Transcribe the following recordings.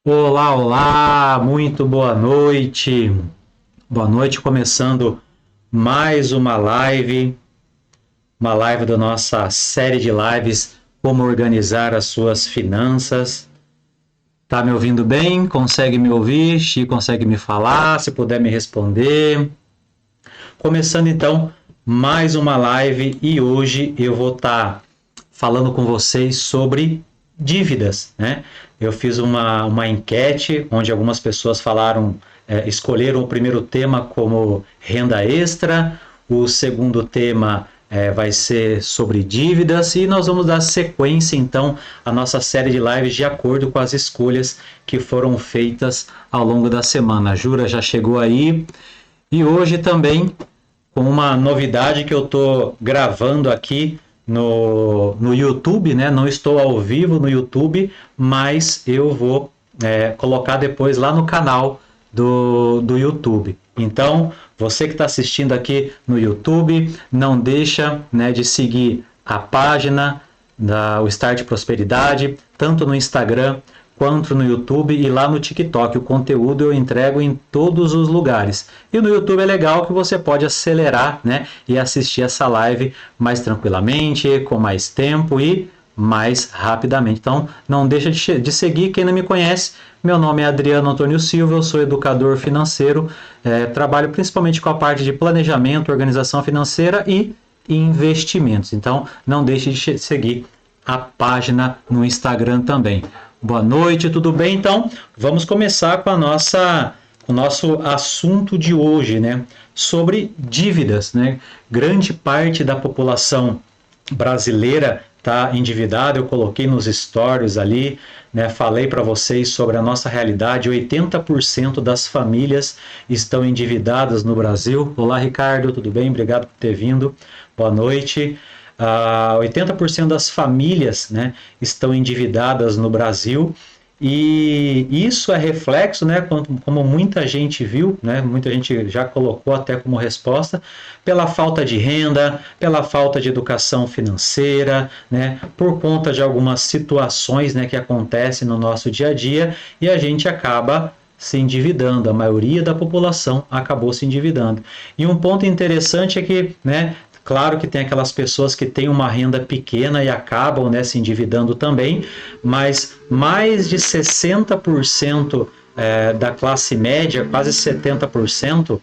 Olá, olá, muito boa noite. Boa noite, começando mais uma live da nossa série de lives Como Organizar as Suas Finanças. Tá me ouvindo bem? Consegue me ouvir? Xi, consegue me falar? Se puder me responder. Começando então mais uma live e hoje eu vou estar falando com vocês sobre dívidas, né? Eu fiz uma enquete onde algumas pessoas falaram, escolheram o primeiro tema como renda extra, o segundo tema vai ser sobre dívidas e nós vamos dar sequência então à nossa série de lives de acordo com as escolhas que foram feitas ao longo da semana. A Jura já chegou aí e hoje também com uma novidade que eu estou gravando aqui no YouTube, né? Não estou ao vivo no YouTube, mas eu vou colocar depois lá no canal do YouTube. Então, você que está assistindo aqui no YouTube, não deixa, né, de seguir a página da o Start Prosperidade, tanto no Instagram quanto no YouTube e lá no TikTok. O conteúdo eu entrego em todos os lugares. E no YouTube é legal que você pode acelerar, né, e assistir essa live mais tranquilamente, com mais tempo e mais rapidamente. Então, não deixa de seguir. Quem não me conhece, meu nome é Adriano Antônio Silva, eu sou educador financeiro, trabalho principalmente com a parte de planejamento, organização financeira e investimentos. Então, não deixe de seguir a página no Instagram também. Boa noite, tudo bem? Então, vamos começar com o nosso assunto de hoje, né? Sobre dívidas, né? Grande parte da população brasileira está endividada. Eu coloquei nos stories ali, né? Falei para vocês sobre a nossa realidade. 80% das famílias estão endividadas no Brasil. Olá, Ricardo, tudo bem? Obrigado por ter vindo. Boa noite. 80% das famílias, né, estão endividadas no Brasil e isso é reflexo, né, como muita gente viu, né, muita gente já colocou até como resposta, pela falta de renda, pela falta de educação financeira, né, por conta de algumas situações, né, que acontecem no nosso dia a dia e a gente acaba se endividando, a maioria da população acabou se endividando. E um ponto interessante é que, né, claro que tem aquelas pessoas que têm uma renda pequena e acabam, né, se endividando também, mas mais de 60% da classe média, quase 70%,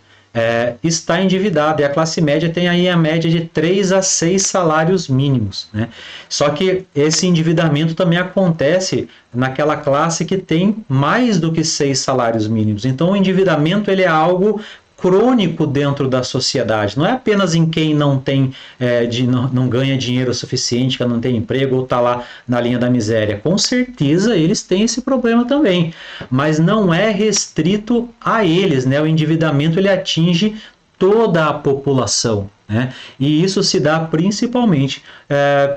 está endividada. E a classe média tem aí a média de 3 a 6 salários mínimos, né? Só que esse endividamento também acontece naquela classe que tem mais do que 6 salários mínimos. Então o endividamento ele é algo crônico dentro da sociedade, não é apenas em quem não tem, não ganha dinheiro suficiente, que não tem emprego ou está lá na linha da miséria. Com certeza eles têm esse problema também, mas não é restrito a eles, né? O endividamento ele atinge toda a população, né? E isso se dá principalmente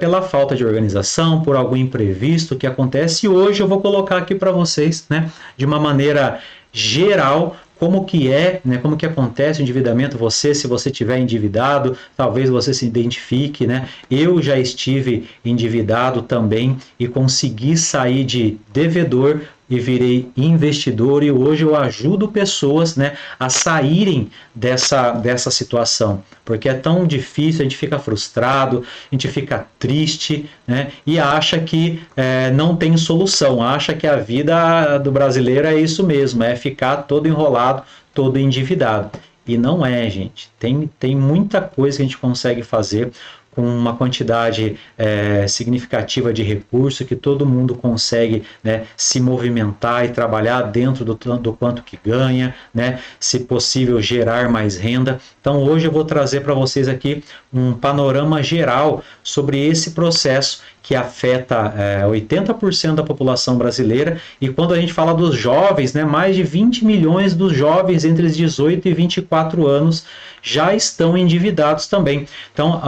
pela falta de organização, por algum imprevisto que acontece. E hoje eu vou colocar aqui para vocês, né, de uma maneira geral, como que né, como que acontece o endividamento. Se você tiver endividado, talvez você se identifique, né? Eu já estive endividado também e consegui sair de devedor e virei investidor e hoje eu ajudo pessoas, né, a saírem dessa situação, porque é tão difícil, a gente fica frustrado, a gente fica triste, né, e acha que não tem solução, acha que a vida do brasileiro é isso mesmo, é ficar todo enrolado, todo endividado. E não é, gente. Tem muita coisa que a gente consegue fazer com uma quantidade significativa de recurso, que todo mundo consegue, né, se movimentar e trabalhar dentro do quanto que ganha, né, se possível gerar mais renda. Então hoje eu vou trazer para vocês aqui um panorama geral sobre esse processo que afeta 80% da população brasileira, e quando a gente fala dos jovens, né, mais de 20 milhões dos jovens entre os 18 e 24 anos já estão endividados também. Então,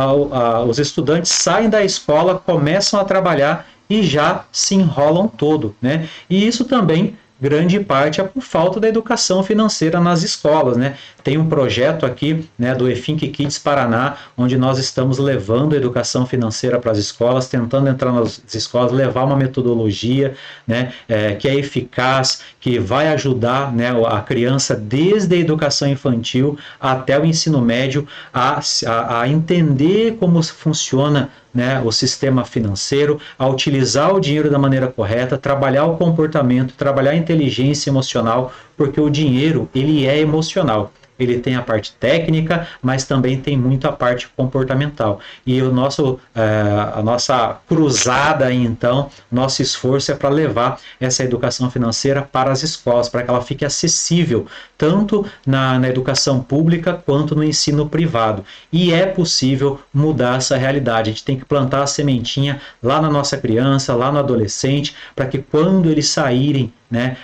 os estudantes saem da escola, começam a trabalhar e já se enrolam todo, né? E isso também grande parte é por falta da educação financeira nas escolas, né? Tem um projeto aqui, né, do eFink Kids Paraná, onde nós estamos levando a educação financeira para as escolas, tentando entrar nas escolas, levar uma metodologia, né, que é eficaz, que vai ajudar, né, a criança desde a educação infantil até o ensino médio a entender como funciona, né, o sistema financeiro, a utilizar o dinheiro da maneira correta, trabalhar o comportamento, trabalhar a inteligência emocional, porque o dinheiro, ele é emocional. Ele tem a parte técnica, mas também tem muito a parte comportamental. E a nossa cruzada, então, nosso esforço é para levar essa educação financeira para as escolas, para que ela fique acessível, tanto na educação pública quanto no ensino privado. E é possível mudar essa realidade. A gente tem que plantar a sementinha lá na nossa criança, lá no adolescente, para que quando eles saírem, né,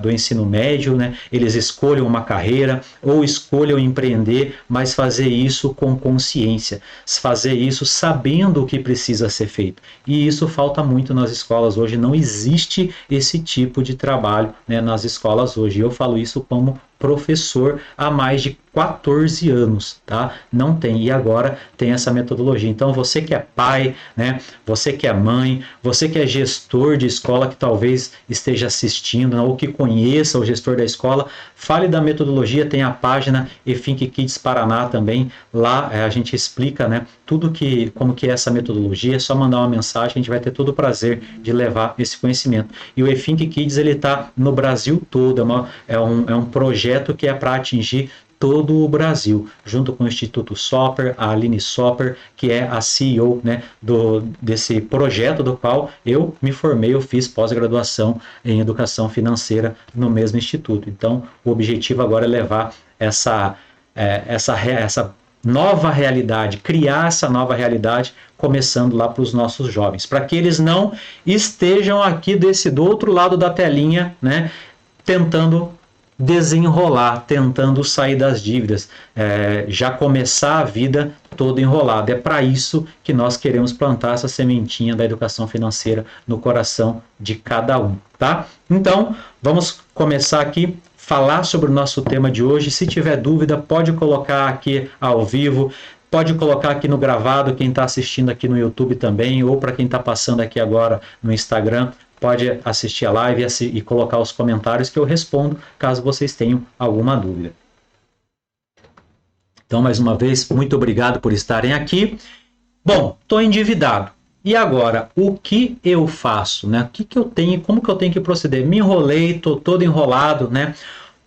do ensino médio, né, eles escolham uma carreira ou escolham empreender, mas fazer isso com consciência, fazer isso sabendo o que precisa ser feito. E isso falta muito nas escolas hoje, não existe esse tipo de trabalho, né, nas escolas hoje. Eu falo isso como professor há mais de 14 anos, tá? Não tem, e agora tem essa metodologia. Então, você que é pai, né? Você que é mãe, você que é gestor de escola, que talvez esteja assistindo, né, ou que conheça o gestor da escola, fale da metodologia, tem a página eFink Kids Paraná também, lá a gente explica, né, como que é essa metodologia, é só mandar uma mensagem, a gente vai ter todo o prazer de levar esse conhecimento. E o eFink Kids, ele está no Brasil todo, é um projeto que é para atingir todo o Brasil, junto com o Instituto Soper, a Aline Soper, que é a CEO, né, desse projeto do qual eu me formei, eu fiz pós-graduação em educação financeira no mesmo instituto. Então, o objetivo agora é levar essa nova realidade, criar essa nova realidade, começando lá para os nossos jovens, para que eles não estejam aqui do outro lado da telinha, né, tentando desenrolar, tentando sair das dívidas, já começar a vida toda enrolada. É para isso que nós queremos plantar essa sementinha da educação financeira no coração de cada um, tá? Então, vamos começar aqui falar sobre o nosso tema de hoje. Se tiver dúvida, pode colocar aqui ao vivo, pode colocar aqui no gravado, quem está assistindo aqui no YouTube também, ou para quem está passando aqui agora no Instagram, pode assistir a live e colocar os comentários que eu respondo, caso vocês tenham alguma dúvida. Então, mais uma vez, muito obrigado por estarem aqui. Bom, estou endividado. E agora, o que eu faço, né? Como que eu tenho que proceder? Me enrolei, estou todo enrolado, né?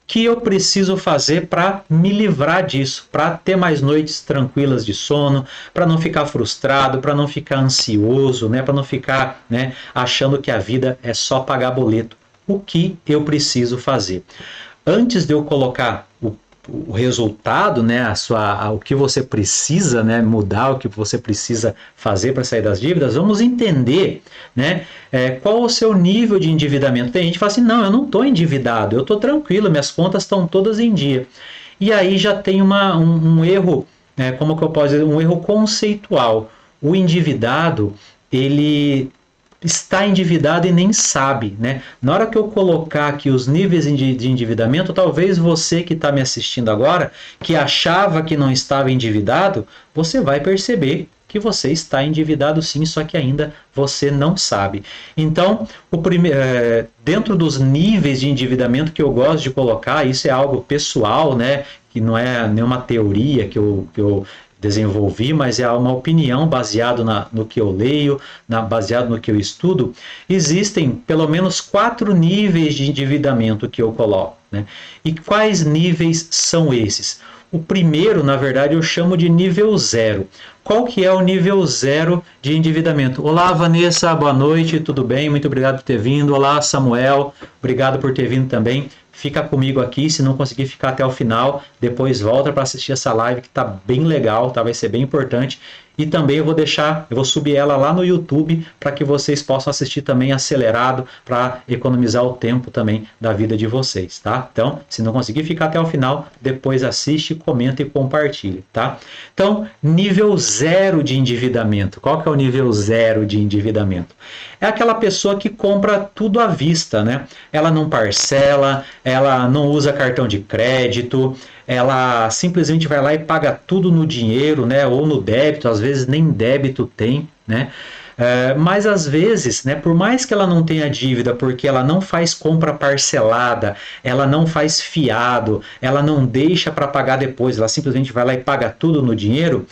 O que eu preciso fazer para me livrar disso, para ter mais noites tranquilas de sono, para não ficar frustrado, para não ficar ansioso, né? Para não ficar, né, achando que a vida é só pagar boleto. O que eu preciso fazer? Antes de eu colocar o resultado, né, o que você precisa, né, mudar, o que você precisa fazer para sair das dívidas, vamos entender, né, qual o seu nível de endividamento. Tem gente que fala assim, não, eu não estou endividado, eu estou tranquilo, minhas contas estão todas em dia. E aí já tem um erro, né, como que eu posso dizer, um erro conceitual. O endividado, ele está endividado e nem sabe, né? Na hora que eu colocar aqui os níveis de endividamento, talvez você que está me assistindo agora, que achava que não estava endividado, você vai perceber que você está endividado sim, só que ainda você não sabe. Então, dentro dos níveis de endividamento que eu gosto de colocar, isso é algo pessoal, né? Que não é nenhuma teoria que eu desenvolvi, mas é uma opinião baseada no que eu leio, baseado no que eu estudo. Existem pelo menos 4 níveis de endividamento que eu coloco, né? E quais níveis são esses? O primeiro, na verdade, eu chamo de nível 0. Qual que é o nível 0 de endividamento? Olá, Vanessa, boa noite, tudo bem? Muito obrigado por ter vindo. Olá, Samuel, obrigado por ter vindo também. Fica comigo aqui, se não conseguir ficar até o final, depois volta para assistir essa live que está bem legal, tá? Vai ser bem importante. e também eu vou subir ela lá no YouTube para que vocês possam assistir também acelerado para economizar o tempo também da vida de vocês, tá? Então, se não conseguir ficar até o final, depois assiste, comenta e compartilhe, tá? Então, nível 0 de endividamento. Qual que é o nível 0 de endividamento? É aquela pessoa que compra tudo à vista, né? Ela não parcela, ela não usa cartão de crédito, ela simplesmente vai lá e paga tudo no dinheiro, né? Ou no débito, às vezes nem débito tem, né? Mas às vezes, né, por mais que ela não tenha dívida, porque ela não faz compra parcelada, ela não faz fiado, ela não deixa para pagar depois, ela simplesmente vai lá e paga tudo no dinheiro,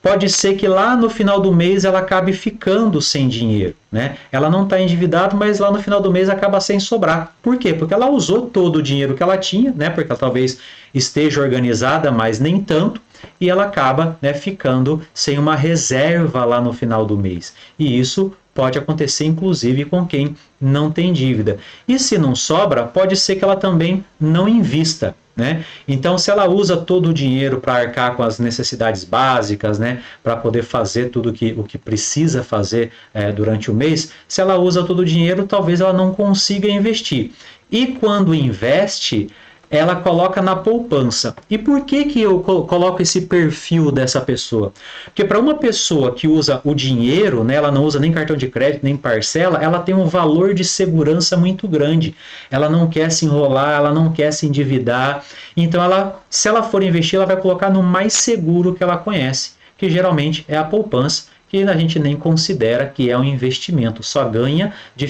pode ser que lá no final do mês ela acabe ficando sem dinheiro, né? Ela não está endividada, mas lá no final do mês acaba sem sobrar. Por quê? Porque ela usou todo o dinheiro que ela tinha, né? Porque ela talvez esteja organizada, mas nem tanto, e ela acaba, né, ficando sem uma reserva lá no final do mês. E isso pode acontecer inclusive com quem não tem dívida. E se não sobra, pode ser que ela também não invista, né? Então, se ela usa todo o dinheiro para arcar com as necessidades básicas, né, para poder fazer tudo o que precisa fazer durante o mês, se ela usa todo o dinheiro, talvez ela não consiga investir. E quando investe, ela coloca na poupança. E por que eu coloco esse perfil dessa pessoa? Porque para uma pessoa que usa o dinheiro, né, ela não usa nem cartão de crédito, nem parcela, ela tem um valor de segurança muito grande. Ela não quer se enrolar, ela não quer se endividar. Então, se ela for investir, ela vai colocar no mais seguro que ela conhece, que geralmente é a poupança, que a gente nem considera que é um investimento, só ganha de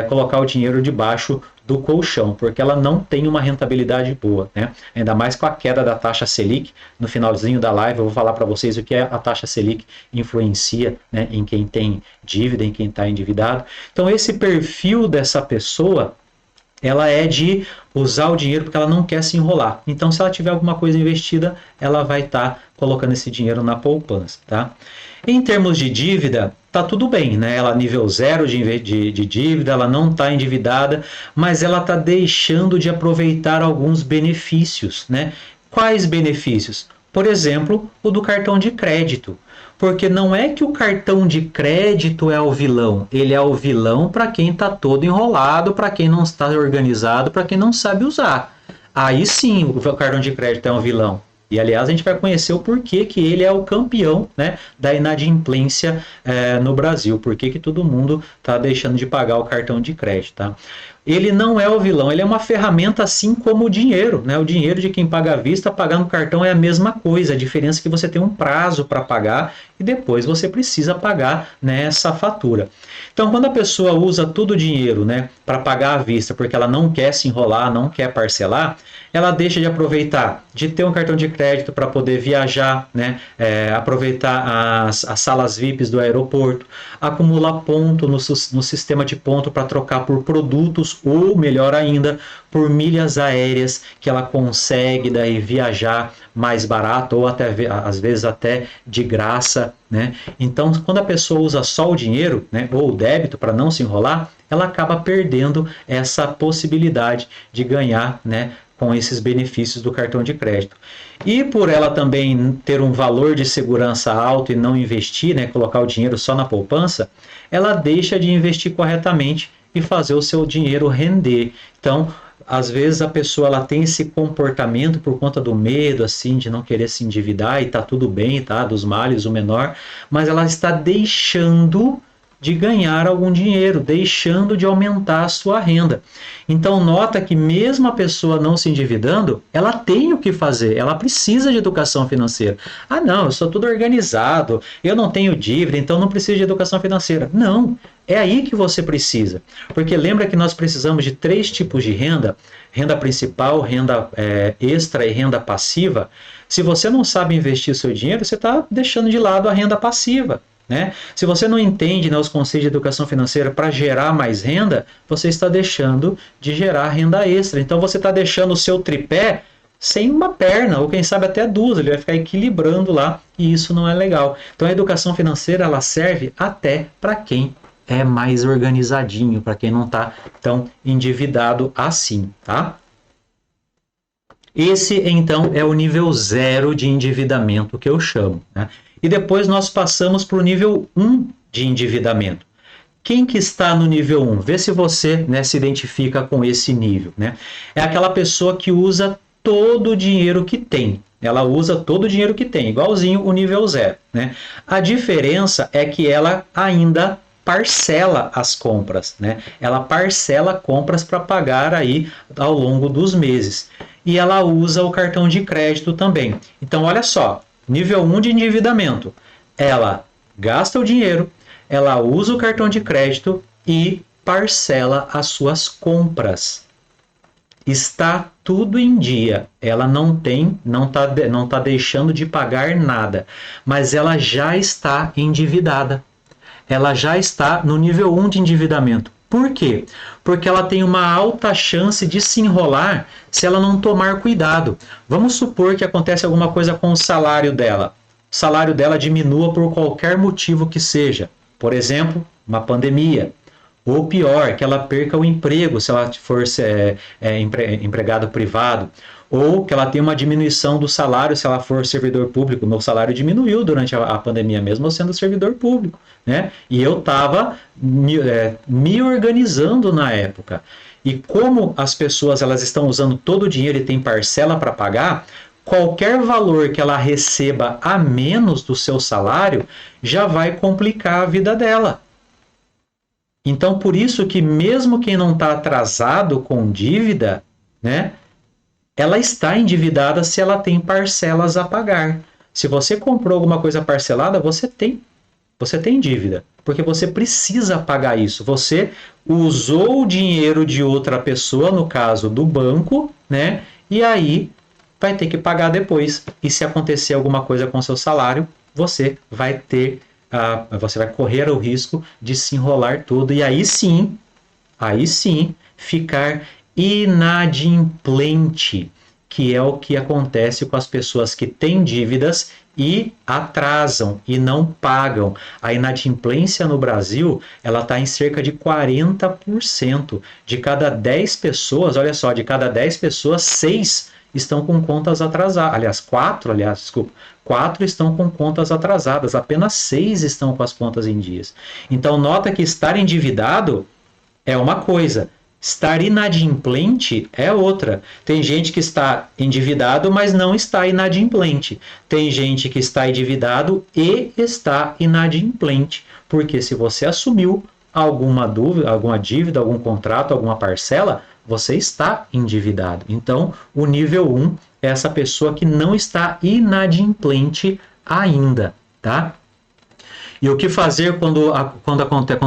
colocar o dinheiro debaixo do colchão, porque ela não tem uma rentabilidade boa, né? Ainda mais com a queda da taxa Selic. No finalzinho da live eu vou falar para vocês o que a taxa Selic influencia, né, em quem tem dívida, em quem está endividado. Então esse perfil dessa pessoa, ela é de usar o dinheiro porque ela não quer se enrolar. Então, se ela tiver alguma coisa investida, ela vai estar colocando esse dinheiro na poupança, tá? Em termos de dívida, tá tudo bem, né? Ela nível 0 de dívida, ela não está endividada, mas ela está deixando de aproveitar alguns benefícios, né? Quais benefícios? Por exemplo, o do cartão de crédito. Porque não é que o cartão de crédito é o vilão, ele é o vilão para quem está todo enrolado, para quem não está organizado, para quem não sabe usar. Aí sim o cartão de crédito é um vilão. E, aliás, a gente vai conhecer o porquê que ele é o campeão, né, da inadimplência no Brasil. Por que todo mundo está deixando de pagar o cartão de crédito, tá? Ele não é o vilão, ele é uma ferramenta assim como o dinheiro, né? O dinheiro de quem paga à vista, pagar no cartão é a mesma coisa. A diferença é que você tem um prazo para pagar e depois você precisa pagar, né, essa fatura. Então, quando a pessoa usa todo o dinheiro, né, para pagar à vista, porque ela não quer se enrolar, não quer parcelar, ela deixa de aproveitar, de ter um cartão de crédito para poder viajar, né, aproveitar as salas VIPs do aeroporto, acumular ponto no sistema de ponto para trocar por produtos ou, melhor ainda, por milhas aéreas que ela consegue daí viajar mais barato ou até às vezes até de graça, né? Então, quando a pessoa usa só o dinheiro, né, ou o débito para não se enrolar, ela acaba perdendo essa possibilidade de ganhar, né, com esses benefícios do cartão de crédito. E por ela também ter um valor de segurança alto e não investir, né, colocar o dinheiro só na poupança, ela deixa de investir corretamente e fazer o seu dinheiro render. Então, às vezes a pessoa ela tem esse comportamento por conta do medo, assim, de não querer se endividar, e tá tudo bem, tá? Dos males o menor, mas ela está deixando de ganhar algum dinheiro, deixando de aumentar a sua renda. Então, nota que mesmo a pessoa não se endividando, ela tem o que fazer, ela precisa de educação financeira. Ah, não, eu sou tudo organizado, eu não tenho dívida, então não preciso de educação financeira. Não, é aí que você precisa. Porque lembra que nós precisamos de 3 tipos de renda: renda principal, renda extra e renda passiva. Se você não sabe investir seu dinheiro, você está deixando de lado a renda passiva, né? Se você não entende, né, os conceitos de educação financeira para gerar mais renda, você está deixando de gerar renda extra. Então você está deixando o seu tripé sem uma perna, ou quem sabe até 2, ele vai ficar equilibrando lá, e isso não é legal. Então a educação financeira ela serve até para quem é mais organizadinho, para quem não está tão endividado assim, tá? Esse, então, é o nível 0 de endividamento que eu chamo, né? e depois nós passamos para o nível 1 de endividamento. Quem que está no nível 1? Vê se você, né, se identifica com esse nível, né? É aquela pessoa que usa todo o dinheiro que tem. Ela usa todo o dinheiro que tem, igualzinho o nível 0, né? A diferença é que ela ainda parcela as compras, né? Ela parcela compras para pagar aí ao longo dos meses. E ela usa o cartão de crédito também. Então, olha só, nível 1 de endividamento. Ela gasta o dinheiro, ela usa o cartão de crédito e parcela as suas compras. Está tudo em dia. Ela não tá deixando de pagar nada, mas ela já está endividada. Ela já está no nível 1 de endividamento. Por quê? Porque ela tem uma alta chance de se enrolar se ela não tomar cuidado. Vamos supor que acontece alguma coisa com o salário dela. O salário dela diminua por qualquer motivo que seja. Por exemplo, uma pandemia. Ou pior, que ela perca o emprego se ela for empregado privado. Ou que ela tenha uma diminuição do salário se ela for servidor público. Meu salário diminuiu durante a pandemia, mesmo eu sendo servidor público, né? E eu estava me organizando na época. E como as pessoas elas estão usando todo o dinheiro e tem parcela para pagar, qualquer valor que ela receba a menos do seu salário já vai complicar a vida dela. Então, por isso que mesmo quem não está atrasado com dívida, né, ela está endividada se ela tem parcelas a pagar. Se você comprou alguma coisa parcelada, você tem dívida, porque você precisa pagar isso. Você usou o dinheiro de outra pessoa, no caso do banco, né, e aí vai ter que pagar depois. E se acontecer alguma coisa com seu salário, você vai correr o risco de se enrolar tudo e aí sim ficar inadimplente, que é o que acontece com as pessoas que têm dívidas e atrasam e não pagam. A inadimplência no Brasil, ela está em cerca de 40%. De cada 10 pessoas, olha só, de cada 10 pessoas, 6 estão com contas atrasadas. 4 estão com contas atrasadas, apenas 6 estão com as contas em dias. Então, nota que estar endividado é uma coisa, estar inadimplente é outra. Tem gente que está endividado, mas não está inadimplente. Tem gente que está endividado e está inadimplente. Porque se você assumiu alguma dívida, algum contrato, alguma parcela, você está endividado. Então, o nível 1 é essa pessoa que não está inadimplente ainda, tá? E o que fazer quando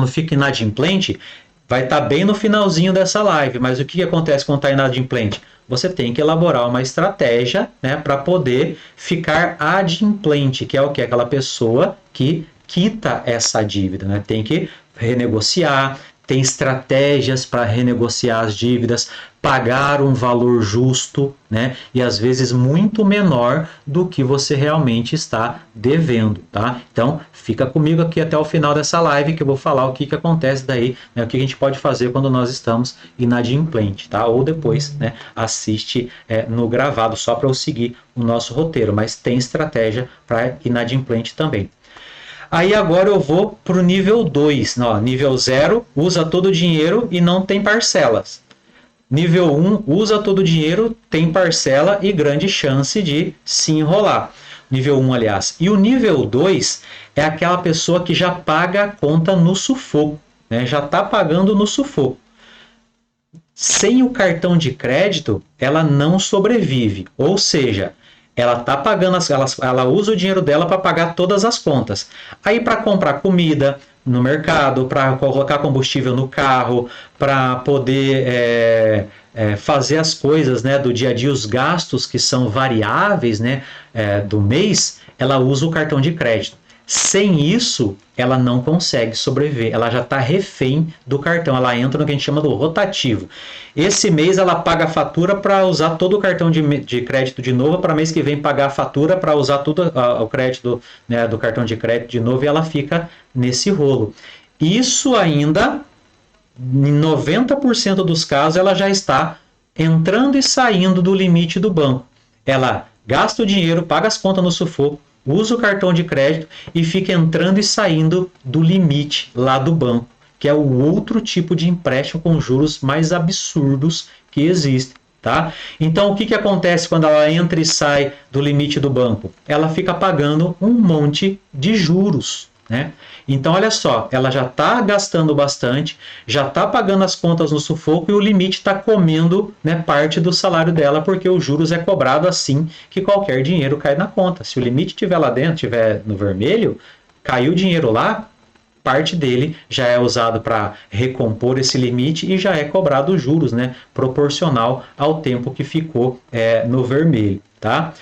fica inadimplente? Vai estar bem no finalzinho dessa live, mas o que acontece quando está inadimplente? Você tem que elaborar uma estratégia, né, para poder ficar adimplente, que é o que? Aquela pessoa que quita essa dívida, né? Tem que renegociar, tem estratégias para renegociar as dívidas, pagar um valor justo, né? E às vezes muito menor do que você realmente está devendo, tá? Então, fica comigo aqui até o final dessa live que eu vou falar o que acontece daí, né? O que a gente pode fazer quando nós estamos inadimplente, tá? Ou depois, né, assiste no gravado só para eu seguir o nosso roteiro, mas tem estratégia para inadimplente também. Aí agora eu vou para o nível 2. Nível 0, usa todo o dinheiro e não tem parcelas. Nível 1, usa todo o dinheiro, tem parcela e grande chance de se enrolar. Nível 1, aliás. E o nível 2 é aquela pessoa que já paga a conta no sufoco, né? Já está pagando no sufoco. Sem o cartão de crédito, ela não sobrevive. Ou seja, ela tá pagando, ela usa o dinheiro dela para pagar todas as contas. Aí para comprar comida no mercado, para colocar combustível no carro, para poder fazer as coisas, né, do dia a dia, os gastos que são variáveis, né, do mês, ela usa o cartão de crédito. Sem isso, ela não consegue sobreviver. Ela já está refém do cartão. Ela entra no que a gente chama do rotativo. Esse mês ela paga a fatura para usar todo o cartão de crédito de novo, para mês que vem pagar a fatura para usar todo o crédito, né, do cartão de crédito de novo, e ela fica nesse rolo. Isso ainda, em 90% dos casos, ela já está entrando e saindo do limite do banco. Ela gasta o dinheiro, paga as contas no sufoco, usa o cartão de crédito e fica entrando e saindo do limite lá do banco, que é o outro tipo de empréstimo com juros mais absurdos que existem. Tá? Então, o que acontece quando ela entra e sai do limite do banco? Ela fica pagando um monte de juros. Né? Então, olha só, ela já está gastando bastante, já está pagando as contas no sufoco e o limite está comendo, né, parte do salário dela, porque os juros é cobrado assim que qualquer dinheiro cai na conta. Se o limite estiver lá dentro, estiver no vermelho, caiu o dinheiro lá, parte dele já é usado para recompor esse limite e já é cobrado os juros, né, proporcional ao tempo que ficou no vermelho. Tá?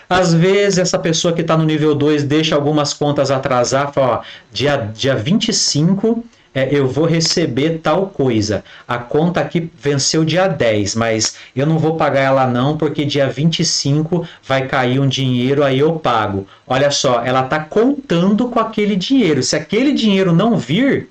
Às vezes, essa pessoa que está no nível 2 deixa algumas contas atrasar, fala, ó, dia 25 eu vou receber tal coisa. A conta aqui venceu dia 10, mas eu não vou pagar ela não, porque dia 25 vai cair um dinheiro, aí eu pago. Olha só, ela está contando com aquele dinheiro. Se aquele dinheiro não vir,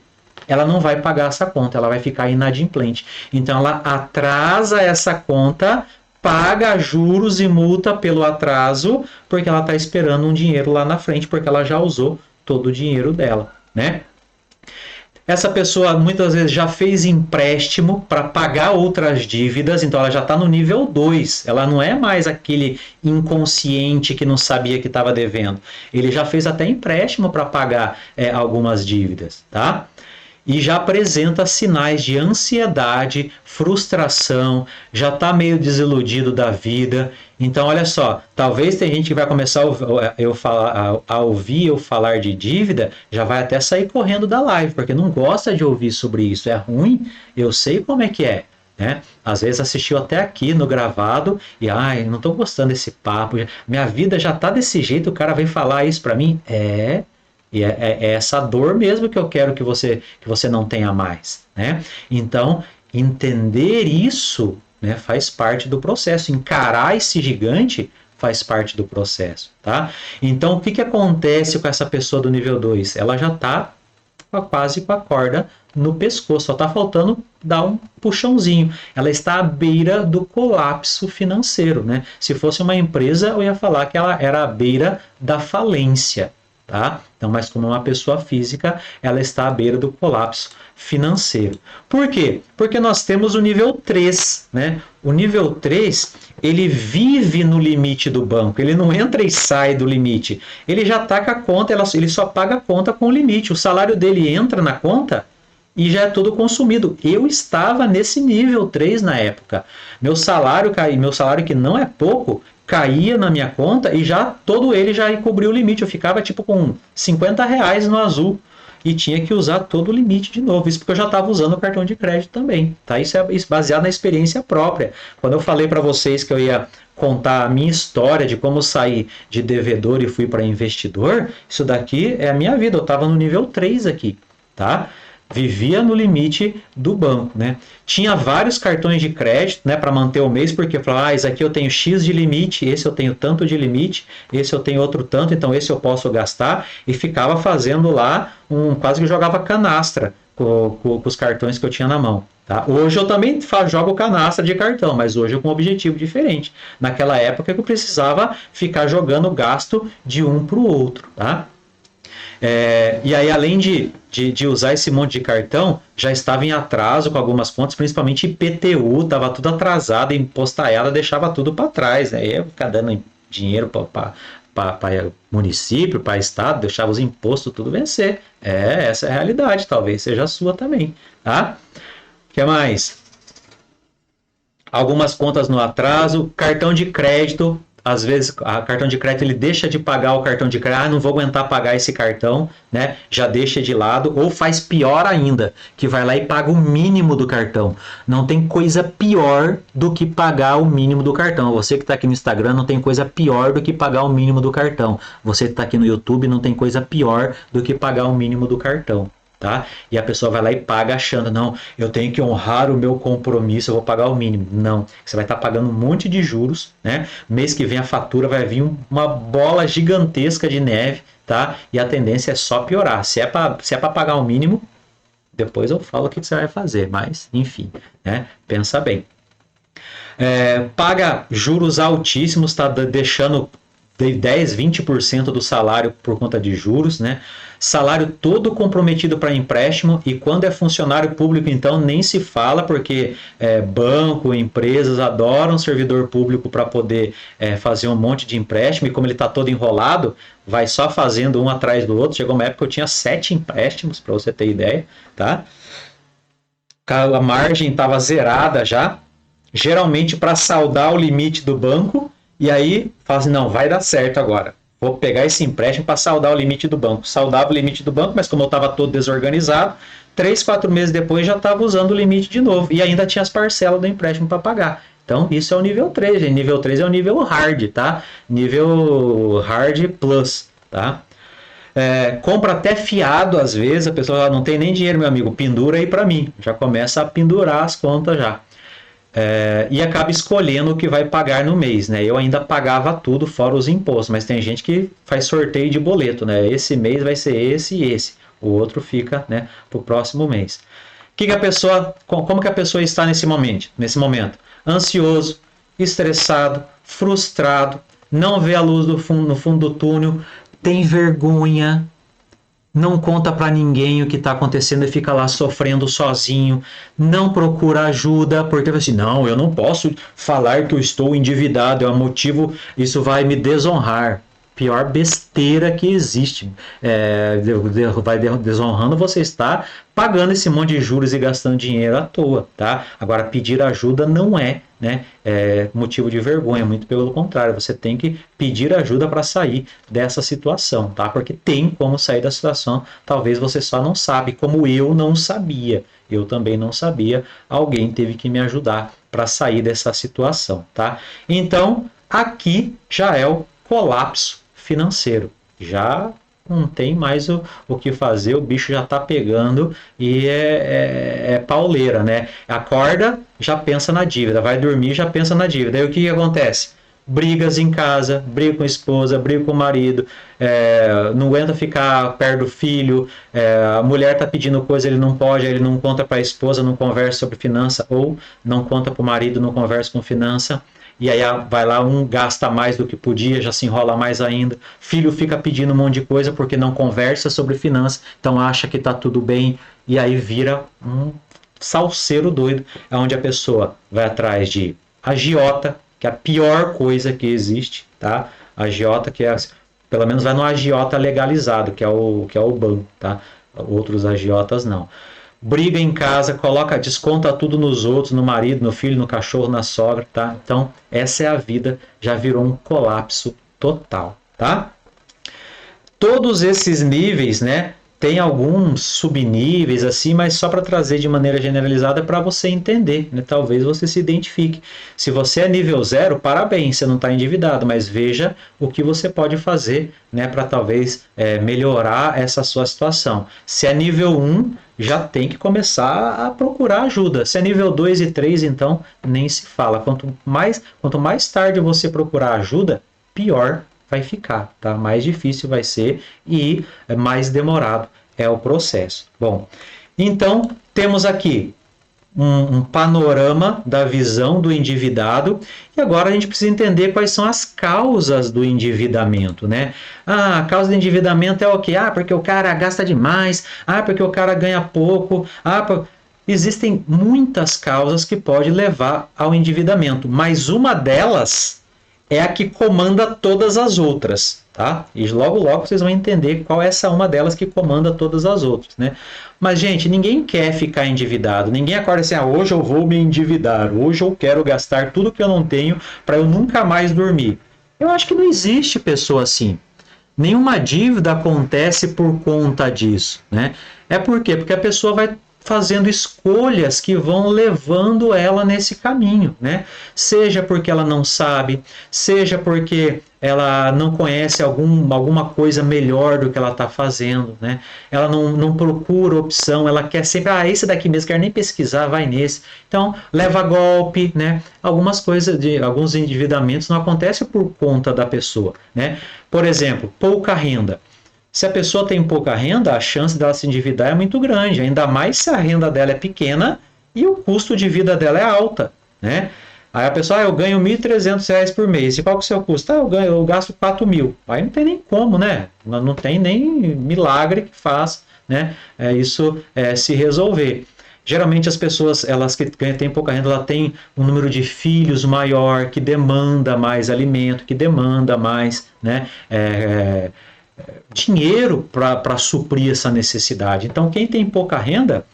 ela não vai pagar essa conta, ela vai ficar inadimplente. Então, ela atrasa essa conta, paga juros e multa pelo atraso, porque ela está esperando um dinheiro lá na frente, porque ela já usou todo o dinheiro dela, né? Essa pessoa muitas vezes já fez empréstimo para pagar outras dívidas, então ela já está no nível 2. Ela não é mais aquele inconsciente que não sabia que estava devendo. Ele já fez até empréstimo para pagar algumas dívidas, tá? E já apresenta sinais de ansiedade, frustração, já está meio desiludido da vida. Então, olha só, talvez tem gente que vai começar a ouvir eu falar de dívida, já vai até sair correndo da live, porque não gosta de ouvir sobre isso. É ruim, eu sei como é que é. Né? Às vezes assistiu até aqui no gravado e não estou gostando desse papo, minha vida já está desse jeito, o cara vem falar isso para mim? E é essa dor mesmo que eu quero que você não tenha mais. Né? Então, entender isso, né, faz parte do processo. Encarar esse gigante faz parte do processo. Tá? Então, o que acontece com essa pessoa do nível 2? Ela já está quase com a corda no pescoço, só está faltando dar um puxãozinho. Ela está à beira do colapso financeiro. Né? Se fosse uma empresa, eu ia falar que ela era à beira da falência. Tá? Então, mas como uma pessoa física, ela está à beira do colapso financeiro. Por quê? Porque nós temos o nível 3. Né? O nível 3, ele vive no limite do banco, ele não entra e sai do limite. Ele já está com a conta, ele só paga a conta com o limite. O salário dele entra na conta e já é tudo consumido. Eu estava nesse nível 3 na época. Meu salário que não é pouco, caía na minha conta e já todo ele já cobriu o limite. Eu ficava tipo com 50 reais no azul e tinha que usar todo o limite de novo. Isso porque eu já estava usando o cartão de crédito também. Tá? Isso é baseado na experiência própria. Quando eu falei para vocês que eu ia contar a minha história de como sair de devedor e fui para investidor, isso daqui é a minha vida. Eu estava no nível 3 aqui. Tá? Vivia no limite do banco, né? Tinha vários cartões de crédito, né, para manter o mês, porque falava, esse aqui eu tenho X de limite, esse eu tenho tanto de limite, esse eu tenho outro tanto, então esse eu posso gastar, e ficava fazendo lá, quase que jogava canastra com os cartões que eu tinha na mão. Tá? Hoje eu também jogo canastra de cartão, mas hoje com um objetivo diferente. Naquela época eu precisava ficar jogando gasto de um para o outro, tá? E aí, além de usar esse monte de cartão, já estava em atraso com algumas contas, principalmente IPTU, estava tudo atrasado, impostaiada, deixava tudo para trás. Né? Eu ficar dando dinheiro para município, para estado, deixava os impostos tudo vencer. Essa é a realidade, talvez seja a sua também. Tá? O que mais? Algumas contas no atraso, cartão de crédito. Às vezes, o cartão de crédito ele deixa de pagar o cartão de crédito, não vou aguentar pagar esse cartão, né? Já deixa de lado, ou faz pior ainda, que vai lá e paga o mínimo do cartão. Não tem coisa pior do que pagar o mínimo do cartão. Você que está aqui no Instagram não tem coisa pior do que pagar o mínimo do cartão. Você que está aqui no YouTube não tem coisa pior do que pagar o mínimo do cartão. Tá? E a pessoa vai lá e paga achando, não, eu tenho que honrar o meu compromisso, eu vou pagar o mínimo. Não, você vai estar pagando um monte de juros, né? Mês que vem a fatura vai vir uma bola gigantesca de neve, tá? E a tendência é só piorar. Se é para pagar o mínimo, depois eu falo o que você vai fazer, mas enfim, né? Pensa bem. Paga juros altíssimos, tá deixando 10, 20% do salário por conta de juros, né? Salário todo comprometido para empréstimo, e quando é funcionário público, então nem se fala, porque banco, empresas adoram servidor público para poder fazer um monte de empréstimo, e como ele está todo enrolado, vai só fazendo um atrás do outro. Chegou uma época que eu tinha 7 empréstimos, para você ter ideia, tá? A margem estava zerada já, geralmente para saldar o limite do banco, e aí fala assim, não, vai dar certo agora. Vou pegar esse empréstimo para saldar o limite do banco. Saudava o limite do banco, mas como eu estava todo desorganizado, 3, 4 meses depois já estava usando o limite de novo. E ainda tinha as parcelas do empréstimo para pagar. Então, isso é o nível 3. Gente. Nível 3 é o nível hard, tá? Nível hard plus, tá? Compra até fiado, às vezes. A pessoa não tem nem dinheiro, meu amigo. Pendura aí para mim. Já começa a pendurar as contas já. E acaba escolhendo o que vai pagar no mês, né? Eu ainda pagava tudo, fora os impostos, mas tem gente que faz sorteio de boleto, né? Esse mês vai ser esse e esse, o outro fica, né, para o próximo mês. Como que a pessoa está nesse momento? Ansioso, estressado, frustrado, não vê a luz no fundo do túnel, tem vergonha, não conta para ninguém o que está acontecendo e fica lá sofrendo sozinho, não procura ajuda, porque assim, não, eu não posso falar que eu estou endividado, é um motivo, isso vai me desonrar. Pior besteira que existe. Vai desonrando, você está pagando esse monte de juros e gastando dinheiro à toa, tá? Agora, pedir ajuda não é, né, motivo de vergonha, muito pelo contrário, você tem que pedir ajuda para sair dessa situação, tá? Porque tem como sair da situação, talvez você só não sabe, como eu não sabia. Eu também não sabia, alguém teve que me ajudar para sair dessa situação, tá? Então, aqui já é o colapso financeiro. Já não tem mais o que fazer, o bicho já está pegando e é pauleira, né? Acorda, já pensa na dívida, vai dormir, já pensa na dívida. Aí o que acontece? Brigas em casa, briga com a esposa, briga com o marido, não aguenta ficar perto do filho, a mulher está pedindo coisa, ele não pode, ele não conta para a esposa, não conversa sobre finança, ou não conta para o marido, não conversa com finança. E aí vai lá, um gasta mais do que podia, já se enrola mais ainda. Filho fica pedindo um monte de coisa porque não conversa sobre finanças, então acha que está tudo bem, e aí vira um salseiro doido, onde a pessoa vai atrás de agiota, que é a pior coisa que existe, tá? Agiota, que é, pelo menos vai no agiota legalizado, que é o banco, tá? Outros agiotas não. Briga em casa, desconta tudo nos outros, no marido, no filho, no cachorro, na sogra, tá? Então, essa é a vida, já virou um colapso total, tá? Todos esses níveis, né, tem alguns subníveis assim, mas só para trazer de maneira generalizada para você entender, né? Talvez você se identifique. Se você é nível 0, parabéns, você não está endividado, mas veja o que você pode fazer, né, para talvez melhorar essa sua situação. Se é nível 1, já tem que começar a procurar ajuda. Se é nível 2 e 3, então nem se fala. Quanto mais tarde você procurar ajuda, pior vai ficar, tá? Mais difícil vai ser e mais demorado é o processo. Bom, então temos aqui um panorama da visão do endividado, e agora a gente precisa entender quais são as causas do endividamento, né? A causa do endividamento é o quê? Porque o cara gasta demais, porque o cara ganha pouco, Existem muitas causas que podem levar ao endividamento, mas uma delas é a que comanda todas as outras, tá? E logo vocês vão entender qual é essa uma delas que comanda todas as outras, né? Mas, gente, ninguém quer ficar endividado. Ninguém acorda assim, hoje eu vou me endividar, hoje eu quero gastar tudo que eu não tenho para eu nunca mais dormir. Eu acho que não existe pessoa assim. Nenhuma dívida acontece por conta disso, né? É por quê? Porque a pessoa vai fazendo escolhas que vão levando ela nesse caminho, né? Seja porque ela não sabe, seja porque ela não conhece alguma coisa melhor do que ela está fazendo, né? Ela não procura opção, ela quer sempre, esse daqui mesmo, quer nem pesquisar, vai nesse. Então, leva golpe, né? Alguns endividamentos não acontecem por conta da pessoa, né? Por exemplo, pouca renda. Se a pessoa tem pouca renda, a chance dela se endividar é muito grande, ainda mais se a renda dela é pequena e o custo de vida dela é alta, né? Aí a pessoa, eu ganho R$ 1.300 por mês. E qual que é o seu custo? Eu gasto 4.000. Aí não tem nem como, né? Não tem nem milagre que faça, né? Isso se resolver. Geralmente as pessoas, elas que têm pouca renda, ela tem um número de filhos maior, que demanda mais alimento, que demanda mais, né, dinheiro para suprir essa necessidade. Então, quem tem pouca renda,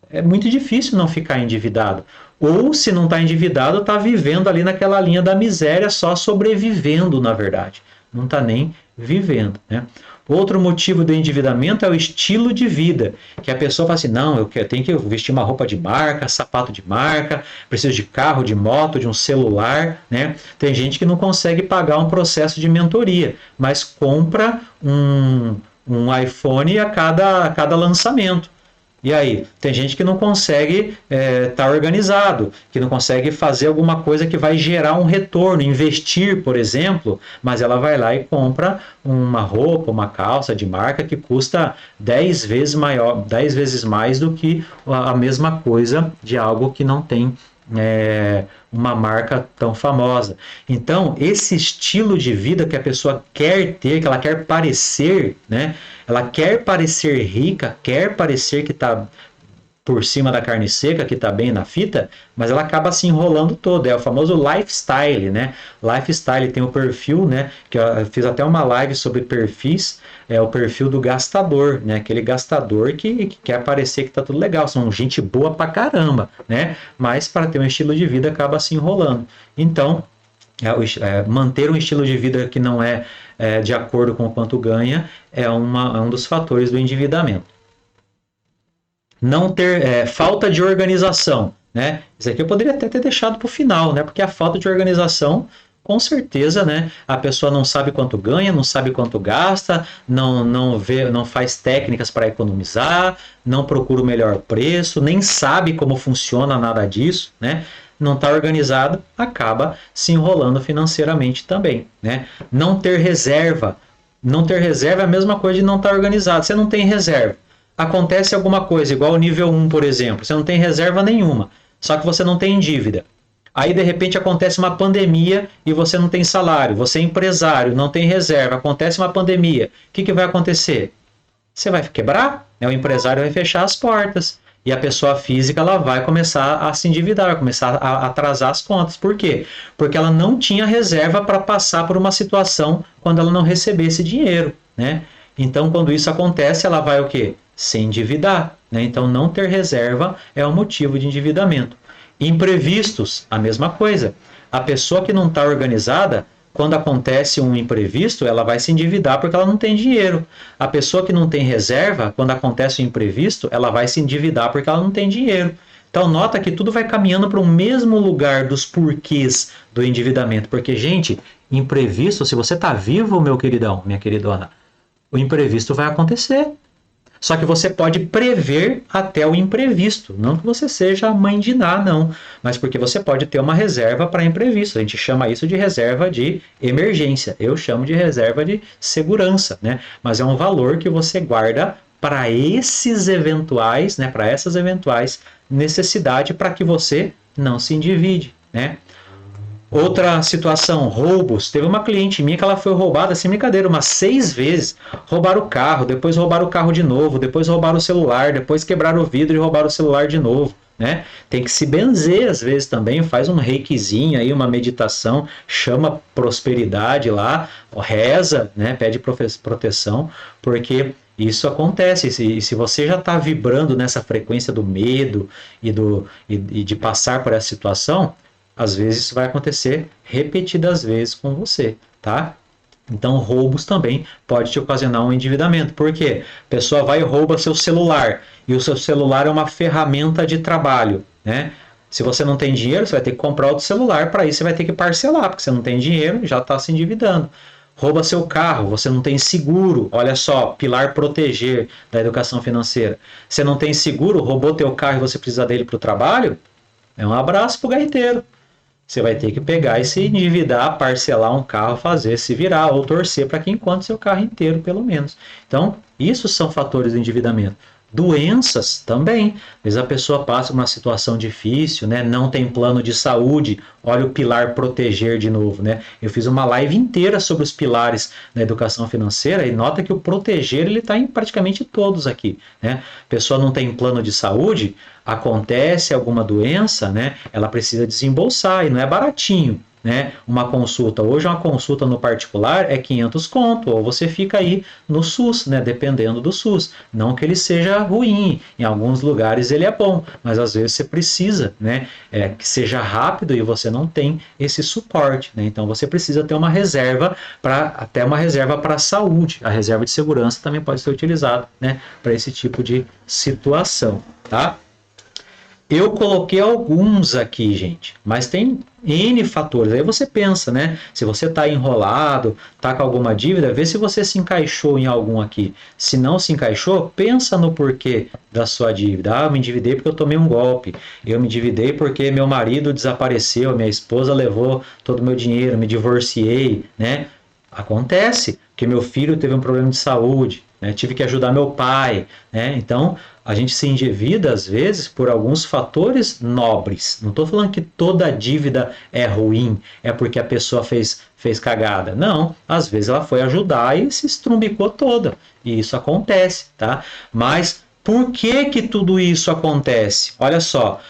é muito difícil não ficar endividado. Ou, se não está endividado, está vivendo ali naquela linha da miséria, só sobrevivendo, na verdade. Não está nem vivendo, né? Outro motivo do endividamento é o estilo de vida, que a pessoa fala assim, não, eu tenho que vestir uma roupa de marca, sapato de marca, preciso de carro, de moto, de um celular, né? Tem gente que não consegue pagar um processo de mentoria, mas compra um iPhone a cada lançamento. E aí, tem gente que não consegue estar organizado, que não consegue fazer alguma coisa que vai gerar um retorno, investir, por exemplo, mas ela vai lá e compra uma roupa, uma calça de marca que custa 10 vezes maior, 10 vezes mais do que a mesma coisa de algo que não tem uma marca tão famosa. Então, esse estilo de vida que a pessoa quer ter, que ela quer parecer, né? Ela quer parecer rica, quer parecer que está por cima da carne seca, que está bem na fita, mas ela acaba se enrolando todo. É o famoso lifestyle, né? Lifestyle tem o perfil, né? Que eu fiz até uma live sobre perfis, é o perfil do gastador, né? Aquele gastador que quer parecer que está tudo legal, são gente boa pra caramba, né? Mas para ter um estilo de vida acaba se enrolando. Então, manter um estilo de vida que não é de acordo com o quanto ganha é um dos fatores do endividamento. Não ter falta de organização, né? Isso aqui eu poderia até ter deixado para o final, né? Porque a falta de organização, com certeza, né? A pessoa não sabe quanto ganha, não sabe quanto gasta, não faz técnicas para economizar, não procura o melhor preço, nem sabe como funciona nada disso, né? Não está organizado, acaba se enrolando financeiramente também, né? Não ter reserva. Não ter reserva é a mesma coisa de não estar organizado. Você não tem reserva. Acontece alguma coisa, igual o nível 1, por exemplo. Você não tem reserva nenhuma, só que você não tem dívida. Aí, de repente, acontece uma pandemia e você não tem salário. Você é empresário, não tem reserva. Acontece uma pandemia. O que vai acontecer? Você vai quebrar? O empresário vai fechar as portas. E a pessoa física ela vai começar a se endividar, vai começar a atrasar as contas. Por quê? Porque ela não tinha reserva para passar por uma situação quando ela não recebesse dinheiro, né? Então, quando isso acontece, ela vai o quê? Se endividar, né? Então, não ter reserva é um motivo de endividamento. Imprevistos, a mesma coisa. A pessoa que não está organizada, quando acontece um imprevisto, ela vai se endividar porque ela não tem dinheiro. A pessoa que não tem reserva, quando acontece um imprevisto, ela vai se endividar porque ela não tem dinheiro. Então, nota que tudo vai caminhando para o mesmo lugar dos porquês do endividamento. Porque, gente, imprevisto, se você está vivo, meu queridão, minha queridona, o imprevisto vai acontecer. Só que você pode prever até o imprevisto. Não que você seja a mãe de Ná, não. Mas porque você pode ter uma reserva para imprevisto. A gente chama isso de reserva de emergência. Eu chamo de reserva de segurança, né? Mas é um valor que você guarda para esses eventuais, né? Para essas eventuais necessidades para que você não se endivide, né? Outra situação, roubos. Teve uma cliente minha que ela foi roubada, sem brincadeira, umas 6 vezes. Roubaram o carro, depois roubaram o carro de novo, depois roubaram o celular, depois quebraram o vidro e roubaram o celular de novo, né? Tem que se benzer às vezes também, faz um reikizinho aí, uma meditação, chama prosperidade lá, reza, né? Pede proteção, porque isso acontece. E se você já está vibrando nessa frequência do medo e de passar por essa situação, às vezes isso vai acontecer repetidas vezes com você, tá? Então, roubos também pode te ocasionar um endividamento. Por quê? A pessoa vai e rouba seu celular, e o seu celular é uma ferramenta de trabalho, né? Se você não tem dinheiro, você vai ter que comprar outro celular, para isso você vai ter que parcelar, porque você não tem dinheiro e já está se endividando. Rouba seu carro, você não tem seguro, olha só, pilar proteger da educação financeira. Você não tem seguro, roubou teu carro e você precisa dele para o trabalho? É um abraço pro gaiteiro. Você vai ter que pegar e se endividar, parcelar um carro, fazer, se virar ou torcer para que encontre seu carro inteiro, pelo menos. Então, isso são fatores do endividamento. Doenças também. Às vezes a pessoa passa por uma situação difícil, né? Não tem plano de saúde. Olha o pilar proteger de novo, né? Eu fiz uma live inteira sobre os pilares da educação financeira e nota que o proteger ele está em praticamente todos aqui, né? A pessoa não tem plano de saúde, acontece alguma doença, né? Ela precisa desembolsar e não é baratinho, né? Uma consulta, hoje uma consulta no particular é 500 conto, ou você fica aí no SUS, né? Dependendo do SUS. Não que ele seja ruim, em alguns lugares ele é bom, mas às vezes você precisa, né? Que seja rápido e você não tem esse suporte, né? Então você precisa ter uma reserva até uma reserva para a saúde. A reserva de segurança também pode ser utilizada, né? Para esse tipo de situação, tá? Eu coloquei alguns aqui, gente, mas tem N fatores. Aí você pensa, né? Se você está enrolado, está com alguma dívida, vê se você se encaixou em algum aqui. Se não se encaixou, pensa no porquê da sua dívida. Ah, eu me endividei porque eu tomei um golpe. Eu me endividei porque meu marido desapareceu, minha esposa levou todo o meu dinheiro, me divorciei, né? Acontece que meu filho teve um problema de saúde, né? Tive que ajudar meu pai, né? Então, a gente se endivida, às vezes, por alguns fatores nobres. Não estou falando que toda dívida é ruim, é porque a pessoa fez cagada. Não, às vezes ela foi ajudar e se estrumbicou toda. E isso acontece, tá? Mas por que que tudo isso acontece? Olha só,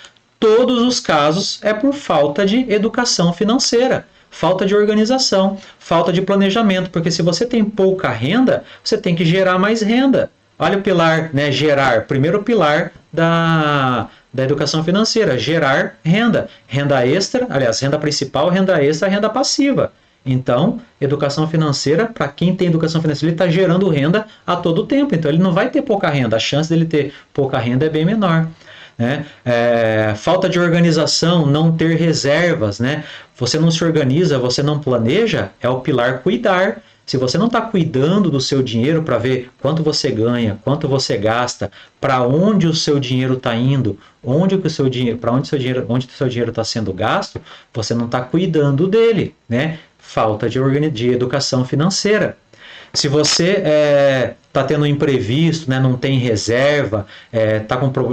todos os casos é por falta de educação financeira. Falta de organização, falta de planejamento, porque se você tem pouca renda, você tem que gerar mais renda. Olha o pilar, né? Gerar. Primeiro pilar da educação financeira, gerar renda. Renda extra, aliás, renda principal, renda extra, renda passiva. Então, educação financeira, para quem tem educação financeira, ele está gerando renda a todo tempo. Então, ele não vai ter pouca renda. A chance dele ter pouca renda é bem menor. Né? Falta de organização, não ter reservas, né? Você não se organiza, você não planeja, é o pilar cuidar. Se você não está cuidando do seu dinheiro para ver quanto você ganha, quanto você gasta, para onde o seu dinheiro está indo, onde o seu dinheiro está sendo gasto, você não está cuidando dele, né? Falta de educação financeira. Se você está tendo um imprevisto, né, não tem reserva,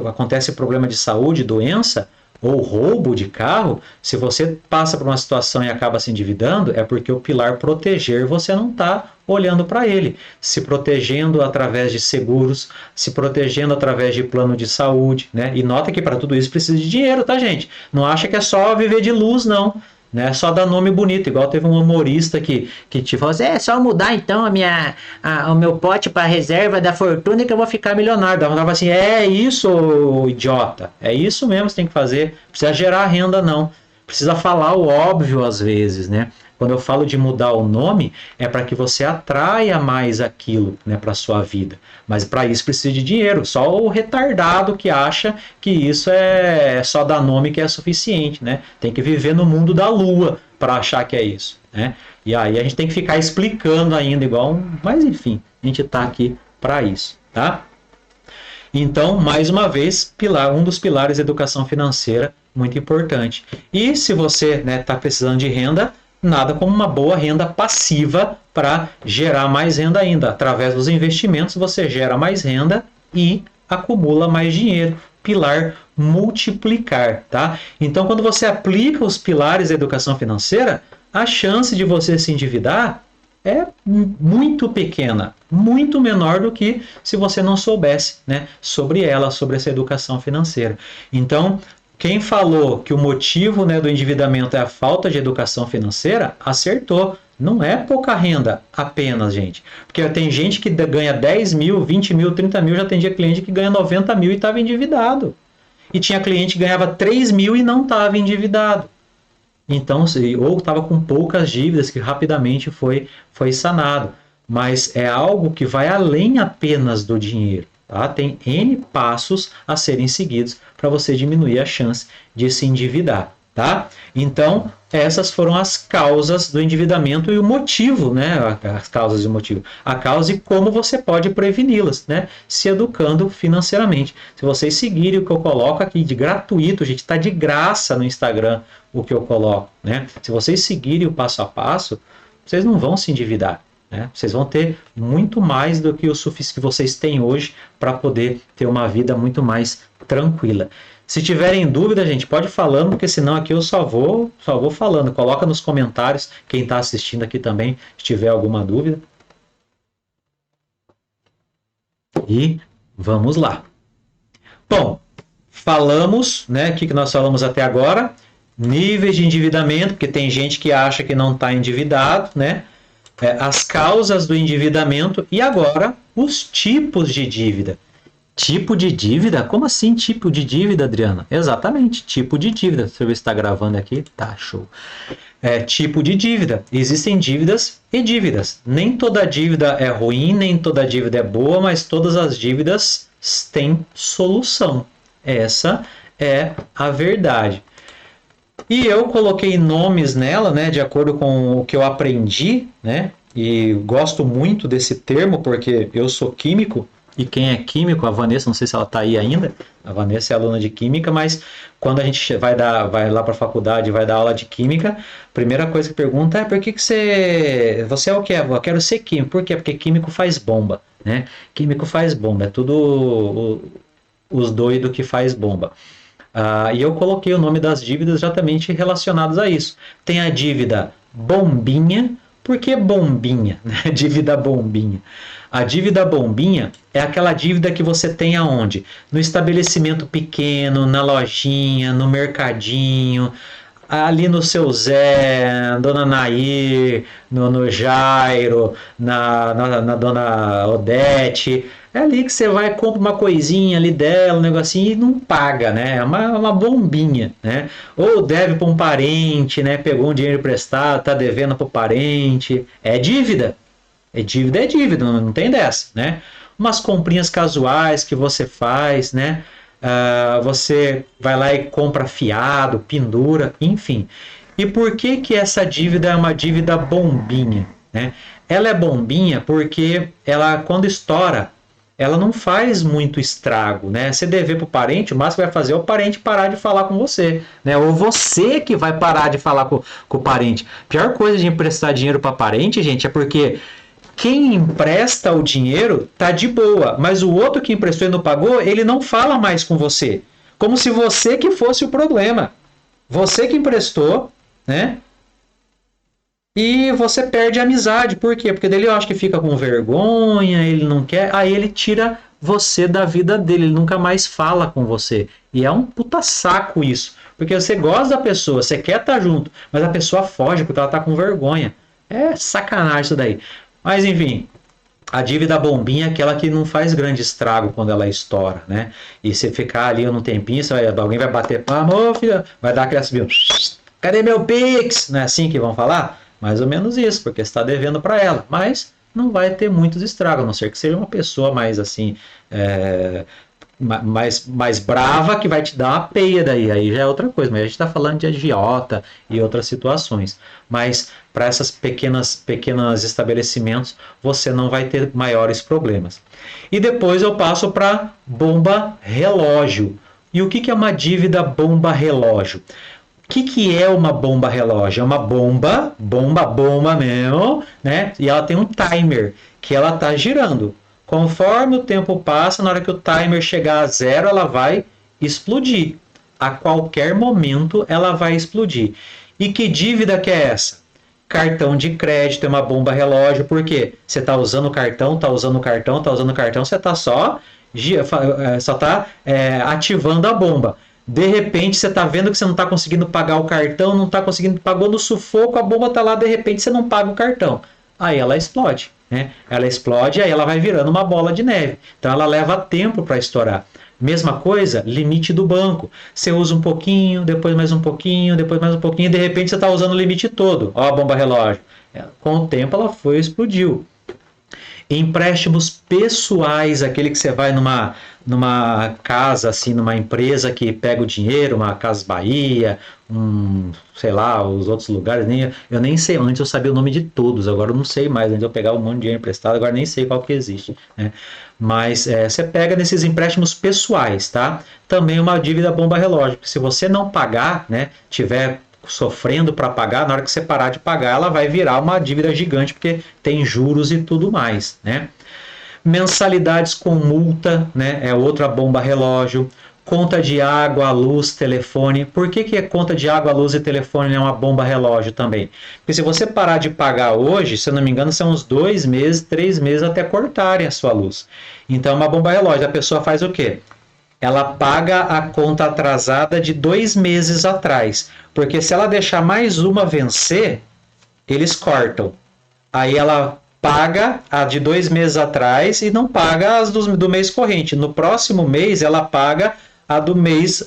acontece problema de saúde, doença, ou roubo de carro, se você passa por uma situação e acaba se endividando, é porque o pilar proteger você não está olhando para ele, se protegendo através de seguros, se protegendo através de plano de saúde, né? E nota que para tudo isso precisa de dinheiro, tá, gente? Não acha que é só viver de luz, não. Né? Só dar nome bonito, igual teve um humorista que te falou assim, é só mudar então o meu pote para reserva da fortuna que eu vou ficar milionário. Eu falava assim, é isso, idiota, é isso mesmo que você tem que fazer, não precisa gerar renda não, precisa falar o óbvio às vezes, né? Quando eu falo de mudar o nome, é para que você atraia mais aquilo, né, para a sua vida. Mas para isso precisa de dinheiro. Só o retardado que acha que isso é só dar nome que é suficiente. Né? Tem que viver no mundo da lua para achar que é isso. Né? E aí a gente tem que ficar explicando ainda igual. Mas enfim, a gente está aqui para isso. Tá? Então, mais uma vez, um dos pilares da educação financeira, muito importante. E se você está precisando de renda, nada como uma boa renda passiva para gerar mais renda ainda. Através dos investimentos você gera mais renda e acumula mais dinheiro. Pilar multiplicar, tá? Então, quando você aplica os pilares da educação financeira, a chance de você se endividar é muito pequena, muito menor do que se você não soubesse, né, sobre essa educação financeira. Então, quem falou que o motivo, né, do endividamento é a falta de educação financeira, acertou. Não é pouca renda apenas, gente. Porque tem gente que ganha 10 mil, 20 mil, 30 mil, já atendia cliente que ganha 90 mil e estava endividado. E tinha cliente que ganhava 3 mil e não estava endividado. Então, ou estava com poucas dívidas que rapidamente foi sanado. Mas é algo que vai além apenas do dinheiro. Tá? Tem N passos a serem seguidos para você diminuir a chance de se endividar. Tá? Então, essas foram as causas do endividamento e o motivo, né? As causas e o motivo. A causa e como você pode preveni-las, né? Se educando financeiramente. Se vocês seguirem o que eu coloco aqui de gratuito, gente, está de graça no Instagram o que eu coloco, né? Se vocês seguirem o passo a passo, vocês não vão se endividar. né? Vocês vão ter muito mais do que o suficiente que vocês têm hoje para poder ter uma vida muito mais tranquila. Se tiverem dúvida, gente, pode ir falando, porque senão aqui eu só vou falando. Coloca nos comentários, quem está assistindo aqui também, se tiver alguma dúvida. E vamos lá. Bom, falamos, né? O que nós falamos até agora? Níveis de endividamento, porque tem gente que acha que não está endividado, né? As causas do endividamento e agora os tipos de dívida. Tipo de dívida? Como assim tipo de dívida, Adriana? Exatamente, tipo de dívida. Deixa eu ver se está gravando aqui. Tá, show. Tipo de dívida. Existem dívidas e dívidas. Nem toda dívida é ruim, nem toda dívida é boa, mas todas as dívidas têm solução. Essa é a verdade. E eu coloquei nomes nela, né, de acordo com o que eu aprendi, né, e gosto muito desse termo porque eu sou químico, e quem é químico, a Vanessa, não sei se ela está aí ainda, a Vanessa é aluna de química, mas quando a gente vai lá para a faculdade, vai dar aula de química, a primeira coisa que pergunta é por que você é o que? Eu quero ser químico. Por quê? Porque químico faz bomba, né? Químico faz bomba, é tudo os doidos que faz bomba. E eu coloquei o nome das dívidas exatamente relacionadas a isso. Tem a dívida bombinha. Por que bombinha? Dívida bombinha. A dívida bombinha é aquela dívida que você tem aonde? No estabelecimento pequeno, na lojinha, no mercadinho, ali no seu Zé, Dona Nair, no Jairo, na Dona Odete. É ali que você vai, compra uma coisinha ali dela, um negocinho e não paga, né? É uma bombinha, né? Ou deve para um parente, né? Pegou um dinheiro emprestado, tá devendo para o parente. É dívida. É dívida, não tem dessa, né? Umas comprinhas casuais que você faz, né? Você vai lá e compra fiado, pendura, enfim. E por que essa dívida é uma dívida bombinha, né? Ela é bombinha porque ela, quando estoura, ela não faz muito estrago, né? Você dever para o parente, o máximo que vai fazer é o parente parar de falar com você, né? Ou você que vai parar de falar com o parente. A pior coisa de emprestar dinheiro para parente, gente, é porque quem empresta o dinheiro tá de boa, mas o outro que emprestou e não pagou, ele não fala mais com você. Como se você que fosse o problema. Você que emprestou, né? E você perde a amizade. Por quê? Porque dele eu acho que fica com vergonha, ele não quer, aí ele tira você da vida dele, ele nunca mais fala com você. E é um puta saco isso. Porque você gosta da pessoa, você quer estar junto, mas a pessoa foge porque ela tá com vergonha. É sacanagem isso daí. Mas enfim, a dívida bombinha é aquela que não faz grande estrago quando ela estoura, né? E você ficar ali um tempinho, alguém vai bater palma, ô filha, vai dar aquela subida, cadê meu Pix? Não é assim que vão falar? Mais ou menos isso, porque você está devendo para ela. Mas não vai ter muitos estragos, a não ser que seja uma pessoa mais assim, mais brava, que vai te dar uma peia daí, aí já é outra coisa, mas a gente está falando de agiota e outras situações, mas para essas pequenos estabelecimentos você não vai ter maiores problemas. E depois eu passo para bomba relógio. E o que é uma dívida bomba relógio? O que é uma bomba relógio? É uma bomba mesmo, né? E ela tem um timer que ela está girando. Conforme o tempo passa, na hora que o timer chegar a zero, ela vai explodir. A qualquer momento ela vai explodir. E que dívida que é essa? Cartão de crédito é uma bomba relógio. Por quê? Você está usando o cartão, você está só ativando a bomba. De repente você está vendo que você não está conseguindo pagar o cartão, não está conseguindo, pagou no sufoco, a bomba está lá, de repente você não paga o cartão. Aí ela explode, né? Ela explode e aí ela vai virando uma bola de neve. Então ela leva tempo para estourar. Mesma coisa, limite do banco. Você usa um pouquinho, depois mais um pouquinho, depois mais um pouquinho, e de repente você está usando o limite todo. Ó a bomba relógio. Com o tempo ela foi e explodiu. Empréstimos pessoais, aquele que você vai numa casa, assim, numa empresa que pega o dinheiro, uma Casa Bahia, sei lá, os outros lugares, eu nem sei, antes eu sabia o nome de todos, agora eu não sei mais, antes eu pegava um monte de dinheiro emprestado, agora nem sei qual que existe, né? Mas você pega nesses empréstimos pessoais, tá? Também uma dívida bomba relógio, porque se você não pagar, né, tiver sofrendo para pagar, na hora que você parar de pagar, ela vai virar uma dívida gigante, porque tem juros e tudo mais, né? Mensalidades com multa, né? É outra bomba relógio. Conta de água, luz, telefone. Por que é conta de água, luz e telefone é uma bomba relógio também? Porque se você parar de pagar hoje, se eu não me engano, são uns 2 meses, 3 meses até cortarem a sua luz. Então, é uma bomba relógio. A pessoa faz o quê? Ela paga a conta atrasada de 2 meses atrás. Porque se ela deixar mais uma vencer, eles cortam. Aí ela paga a de 2 meses atrás e não paga as do mês corrente. No próximo mês, ela paga a do mês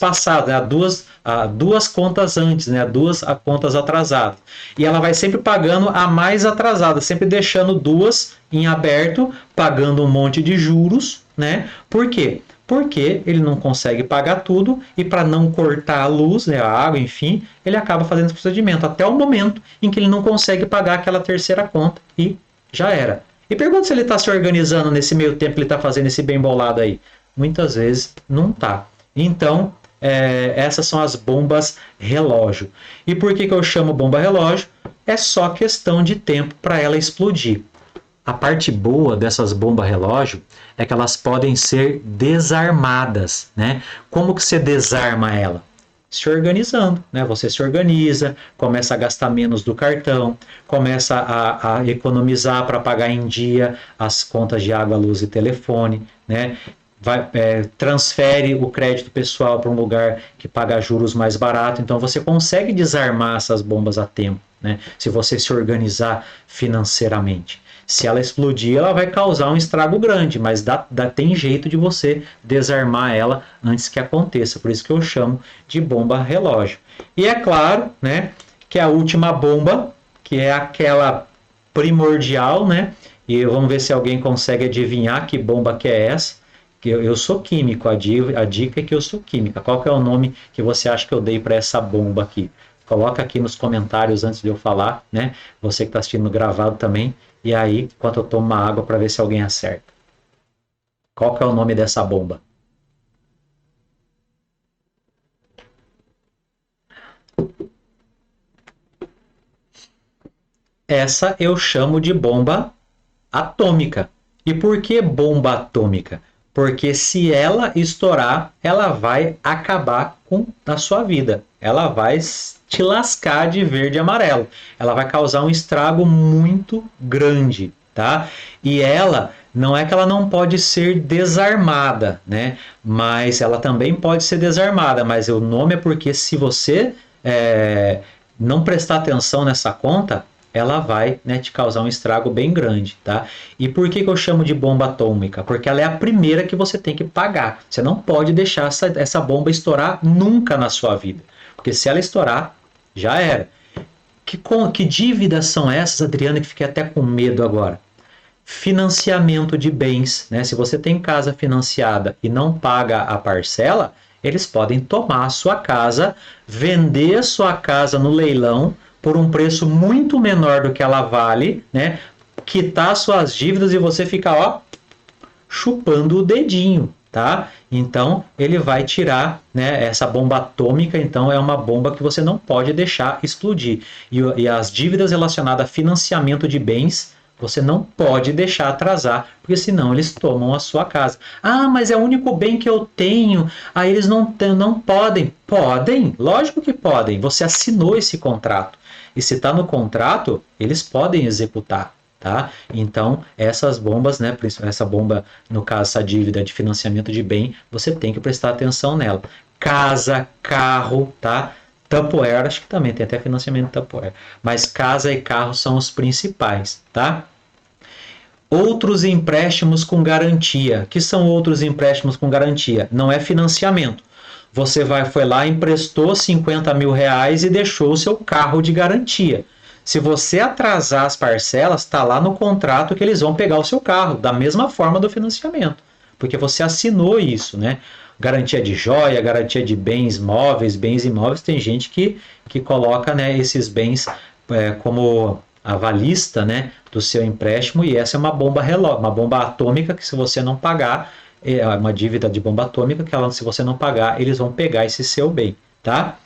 passado, né? Duas contas antes, né? Duas contas atrasadas. E ela vai sempre pagando a mais atrasada, sempre deixando duas em aberto, pagando um monte de juros, né? Por quê? Porque ele não consegue pagar tudo e para não cortar a luz, né, a água, enfim, ele acaba fazendo esse procedimento até o momento em que ele não consegue pagar aquela terceira conta e já era. E pergunta se ele está se organizando nesse meio tempo que ele está fazendo esse bem bolado aí. Muitas vezes não está. Então, essas são as bombas relógio. E por que eu chamo bomba relógio? É só questão de tempo para ela explodir. A parte boa dessas bombas relógio é que elas podem ser desarmadas, né? Como que você desarma ela? Se organizando, né? Você se organiza, começa a gastar menos do cartão, começa a economizar para pagar em dia as contas de água, luz e telefone, né? Transfere o crédito pessoal para um lugar que paga juros mais barato, então você consegue desarmar essas bombas a tempo, né? Se você se organizar financeiramente. Se ela explodir, ela vai causar um estrago grande, mas tem jeito de você desarmar ela antes que aconteça. Por isso que eu chamo de bomba relógio. E é claro, né, que a última bomba, que é aquela primordial, né? E vamos ver se alguém consegue adivinhar que bomba que é essa. Eu sou químico, a dica é que eu sou química. Qual que é o nome que você acha que eu dei para essa bomba aqui? Coloca aqui nos comentários antes de eu falar, né? Você que está assistindo gravado também. E aí, enquanto eu tomo uma água para ver se alguém acerta. Qual que é o nome dessa bomba? Essa eu chamo de bomba atômica. E por que bomba atômica? Porque se ela estourar, ela vai acabar com a sua vida. Ela vai te lascar de verde e amarelo. Ela vai causar um estrago muito grande, tá? E ela não é que ela não pode ser desarmada, né? Mas ela também pode ser desarmada. Mas o nome é porque se você não prestar atenção nessa conta, ela vai, né, te causar um estrago bem grande, tá? E por que eu chamo de bomba atômica? Porque ela é a primeira que você tem que pagar. Você não pode deixar essa bomba estourar nunca na sua vida. Porque se ela estourar, já era. Que dívidas são essas, Adriana, que fiquei até com medo agora? Financiamento de bens, né? Se você tem casa financiada e não paga a parcela, eles podem tomar a sua casa, vender a sua casa no leilão, por um preço muito menor do que ela vale, né? Quitar suas dívidas e você ficar, ó, chupando o dedinho, tá? Então, ele vai tirar, né, essa bomba atômica, então é uma bomba que você não pode deixar explodir. E as dívidas relacionadas a financiamento de bens, você não pode deixar atrasar, porque senão eles tomam a sua casa. Ah, mas é o único bem que eu tenho. Aí eles não podem. Podem, lógico que podem. Você assinou esse contrato. E se está no contrato, eles podem executar, tá? Então, essas bombas, né, essa bomba, no caso, essa dívida de financiamento de bem, você tem que prestar atenção nela. Casa, carro, tá? Tupperware, acho que também tem até financiamento Tupperware. Mas casa e carro são os principais, tá? Outros empréstimos com garantia. Que são outros empréstimos com garantia? Não é financiamento. Você foi lá, emprestou 50 mil reais e deixou o seu carro de garantia. Se você atrasar as parcelas, está lá no contrato que eles vão pegar o seu carro, da mesma forma do financiamento. Porque você assinou isso, né? Garantia de joia, garantia de bens móveis, bens imóveis. Tem gente que coloca, né, esses bens como avalista, né, do seu empréstimo, e essa é uma bomba relógio, uma bomba atômica que se você não pagar, é uma dívida de bomba atômica que ela, se você não pagar, eles vão pegar esse seu bem, tá?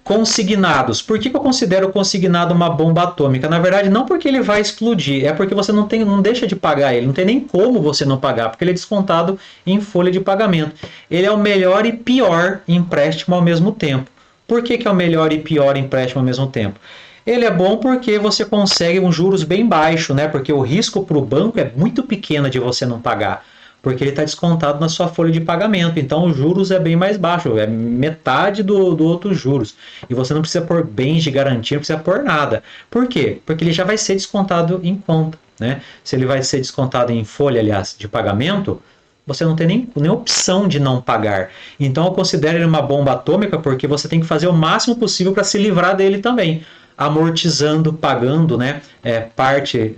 Consignados. Por que eu considero o consignado uma bomba atômica? Na verdade, não porque ele vai explodir, é porque você não deixa de pagar ele, não tem nem como você não pagar, porque ele é descontado em folha de pagamento. Ele é o melhor e pior empréstimo ao mesmo tempo. Por que é o melhor e pior empréstimo ao mesmo tempo? Ele é bom porque você consegue um juros bem baixo, né? Porque o risco para o banco é muito pequeno de você não pagar, porque ele está descontado na sua folha de pagamento. Então, os juros é bem mais baixo, é metade do outro juros. E você não precisa pôr bens de garantia, não precisa pôr nada. Por quê? Porque ele já vai ser descontado em conta, né? Se ele vai ser descontado em folha, aliás, de pagamento, você não tem nem opção de não pagar. Então, eu considero ele uma bomba atômica porque você tem que fazer o máximo possível para se livrar dele também, amortizando, pagando, né, parte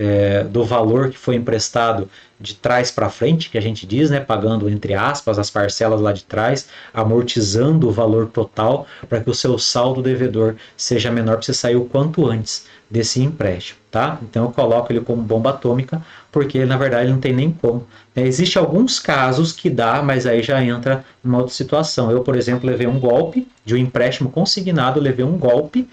do valor que foi emprestado de trás para frente, que a gente diz, né, pagando entre aspas as parcelas lá de trás, amortizando o valor total para que o seu saldo devedor seja menor, para você sair o quanto antes desse empréstimo, tá? Então eu coloco ele como bomba atômica porque na verdade não tem nem como. Existem alguns casos que dá, mas aí já entra numa outra situação. Eu, por exemplo, levei um golpe de um empréstimo consignado, levei um golpe.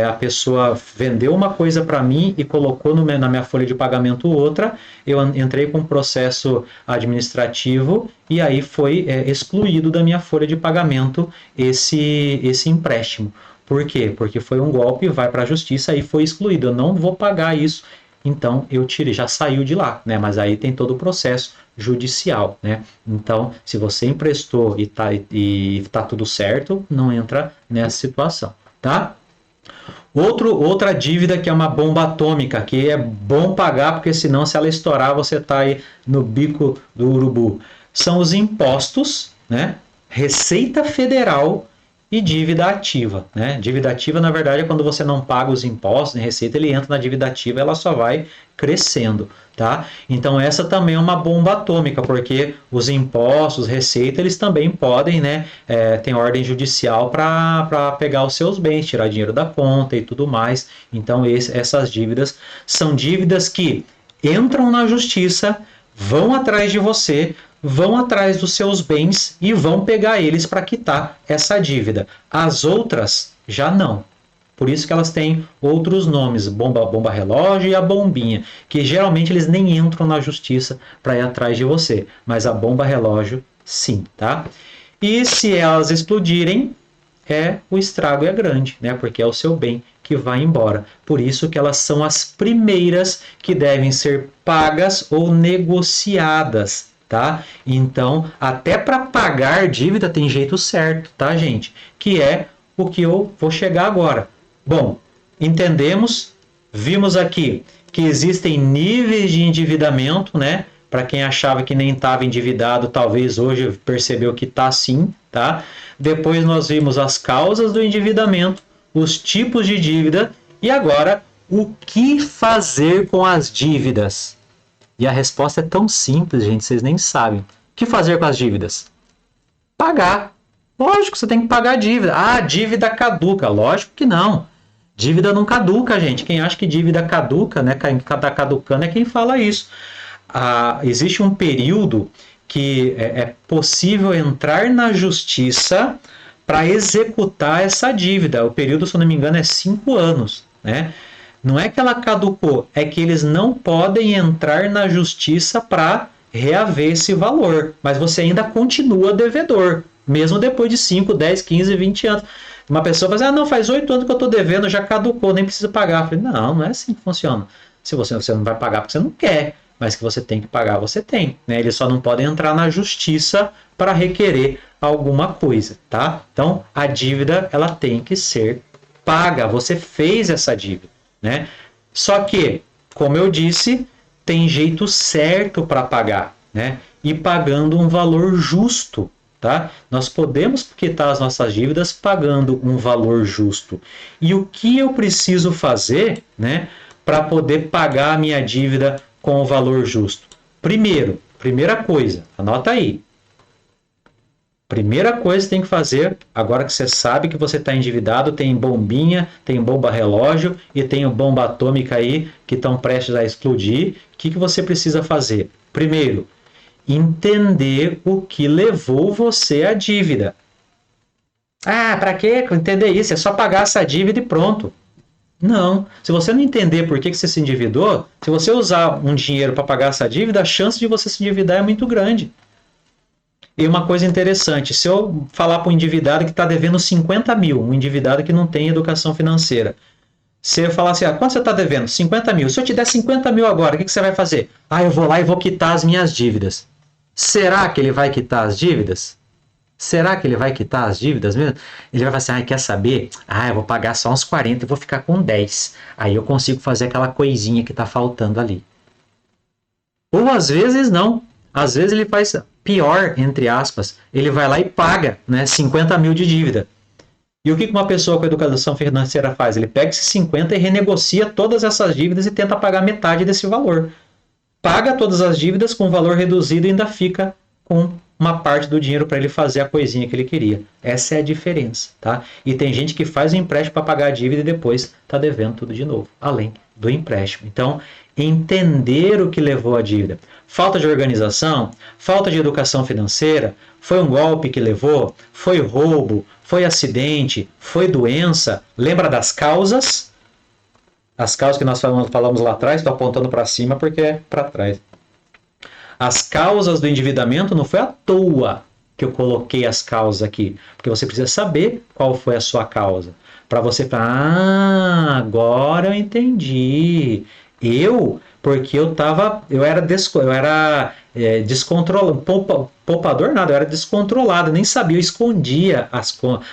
A pessoa vendeu uma coisa para mim e colocou na minha folha de pagamento outra, eu entrei com um processo administrativo e aí foi excluído da minha folha de pagamento esse empréstimo. Por quê? Porque foi um golpe, vai para a justiça e foi excluído. Eu não vou pagar isso, então eu tirei, já saiu de lá, né? Mas aí tem todo o processo judicial, né? Então, se você emprestou e tá tudo certo, não entra nessa situação, tá? Outra dívida que é uma bomba atômica, que é bom pagar, porque senão se ela estourar você está aí no bico do urubu. São os impostos, né? Receita Federal e dívida ativa, né? Dívida ativa, na verdade, é quando você não paga os impostos em receita, ele entra na dívida ativa, ela só vai crescendo, tá? Então essa também é uma bomba atômica, porque os impostos, receita, eles também podem, né? Tem ordem judicial para pegar os seus bens, tirar dinheiro da conta e tudo mais. Então essas dívidas são dívidas que entram na justiça, vão atrás de você, vão atrás dos seus bens e vão pegar eles para quitar essa dívida. As outras já não. Por isso que elas têm outros nomes, bomba relógio e a bombinha, que geralmente eles nem entram na justiça para ir atrás de você, mas a bomba relógio sim, tá? E se elas explodirem, o estrago é grande, né? Porque é o seu bem que vai embora. Por isso que elas são as primeiras que devem ser pagas ou negociadas, tá? Então, até para pagar dívida tem jeito certo, tá, gente? Que é o que eu vou chegar agora. Bom, entendemos, vimos aqui que existem níveis de endividamento, né? Para quem achava que nem estava endividado, talvez hoje percebeu que está sim, tá? Depois nós vimos as causas do endividamento, os tipos de dívida e agora o que fazer com as dívidas. E a resposta é tão simples, gente, vocês nem sabem. O que fazer com as dívidas? Pagar. Lógico, você tem que pagar a dívida. Ah, dívida caduca. Lógico que não. Dívida não caduca, gente. Quem acha que dívida caduca, né, está caducando é quem fala isso. Existe um período que é possível entrar na justiça para executar essa dívida. O período, se eu não me engano, é 5 anos, né? Não é que ela caducou, é que eles não podem entrar na justiça para reaver esse valor, mas você ainda continua devedor, mesmo depois de 5, 10, 15, 20 anos. Uma pessoa fala assim, não, faz 8 anos que eu estou devendo, já caducou, nem preciso pagar. Eu falei, não é assim que funciona. Se você não vai pagar porque você não quer, mas que você tem que pagar, você tem, né? Eles só não podem entrar na justiça para requerer alguma coisa, tá? Então, a dívida, ela tem que ser paga, você fez essa dívida, né? Só que, como eu disse, tem jeito certo para pagar, né? E pagando um valor justo, tá? Nós podemos quitar as nossas dívidas pagando um valor justo. E o que eu preciso fazer, né, para poder pagar a minha dívida com o valor justo? Primeira coisa, anota aí. Primeira coisa que tem que fazer, agora que você sabe que você está endividado, tem bombinha, tem bomba relógio e tem bomba atômica aí que estão prestes a explodir. O que você precisa fazer? Primeiro, entender o que levou você à dívida. Ah, para que entender isso? É só pagar essa dívida e pronto. Não. Se você não entender por que você se endividou, se você usar um dinheiro para pagar essa dívida, a chance de você se endividar é muito grande. E uma coisa interessante, se eu falar para um endividado que está devendo 50 mil, um endividado que não tem educação financeira, se eu falar assim, quanto você está devendo? 50 mil. Se eu te der 50 mil agora, o que você vai fazer? Eu vou lá e vou quitar as minhas dívidas. Será que ele vai quitar as dívidas? Será que ele vai quitar as dívidas mesmo? Ele vai falar assim, quer saber? Eu vou pagar só uns 40 e vou ficar com 10. Aí eu consigo fazer aquela coisinha que está faltando ali. Ou às vezes não. Às vezes ele faz pior, entre aspas. Ele vai lá e paga, né, 50 mil de dívida. E o que uma pessoa com educação financeira faz? Ele pega esses 50 e renegocia todas essas dívidas e tenta pagar metade desse valor. Paga todas as dívidas com valor reduzido e ainda fica com uma parte do dinheiro para ele fazer a coisinha que ele queria. Essa é a diferença, tá? E tem gente que faz o empréstimo para pagar a dívida e depois está devendo tudo de novo, além do empréstimo. Então, entender o que levou à dívida. Falta de organização, falta de educação financeira, foi um golpe que levou, foi roubo, foi acidente, foi doença. Lembra das causas? As causas que nós falamos lá atrás, estou apontando para cima porque é para trás. As causas do endividamento não foi à toa que eu coloquei as causas aqui, porque você precisa saber qual foi a sua causa, para você falar, agora eu entendi. Porque eu era descontrolado, poupador nada, eu era descontrolado, nem sabia, eu escondia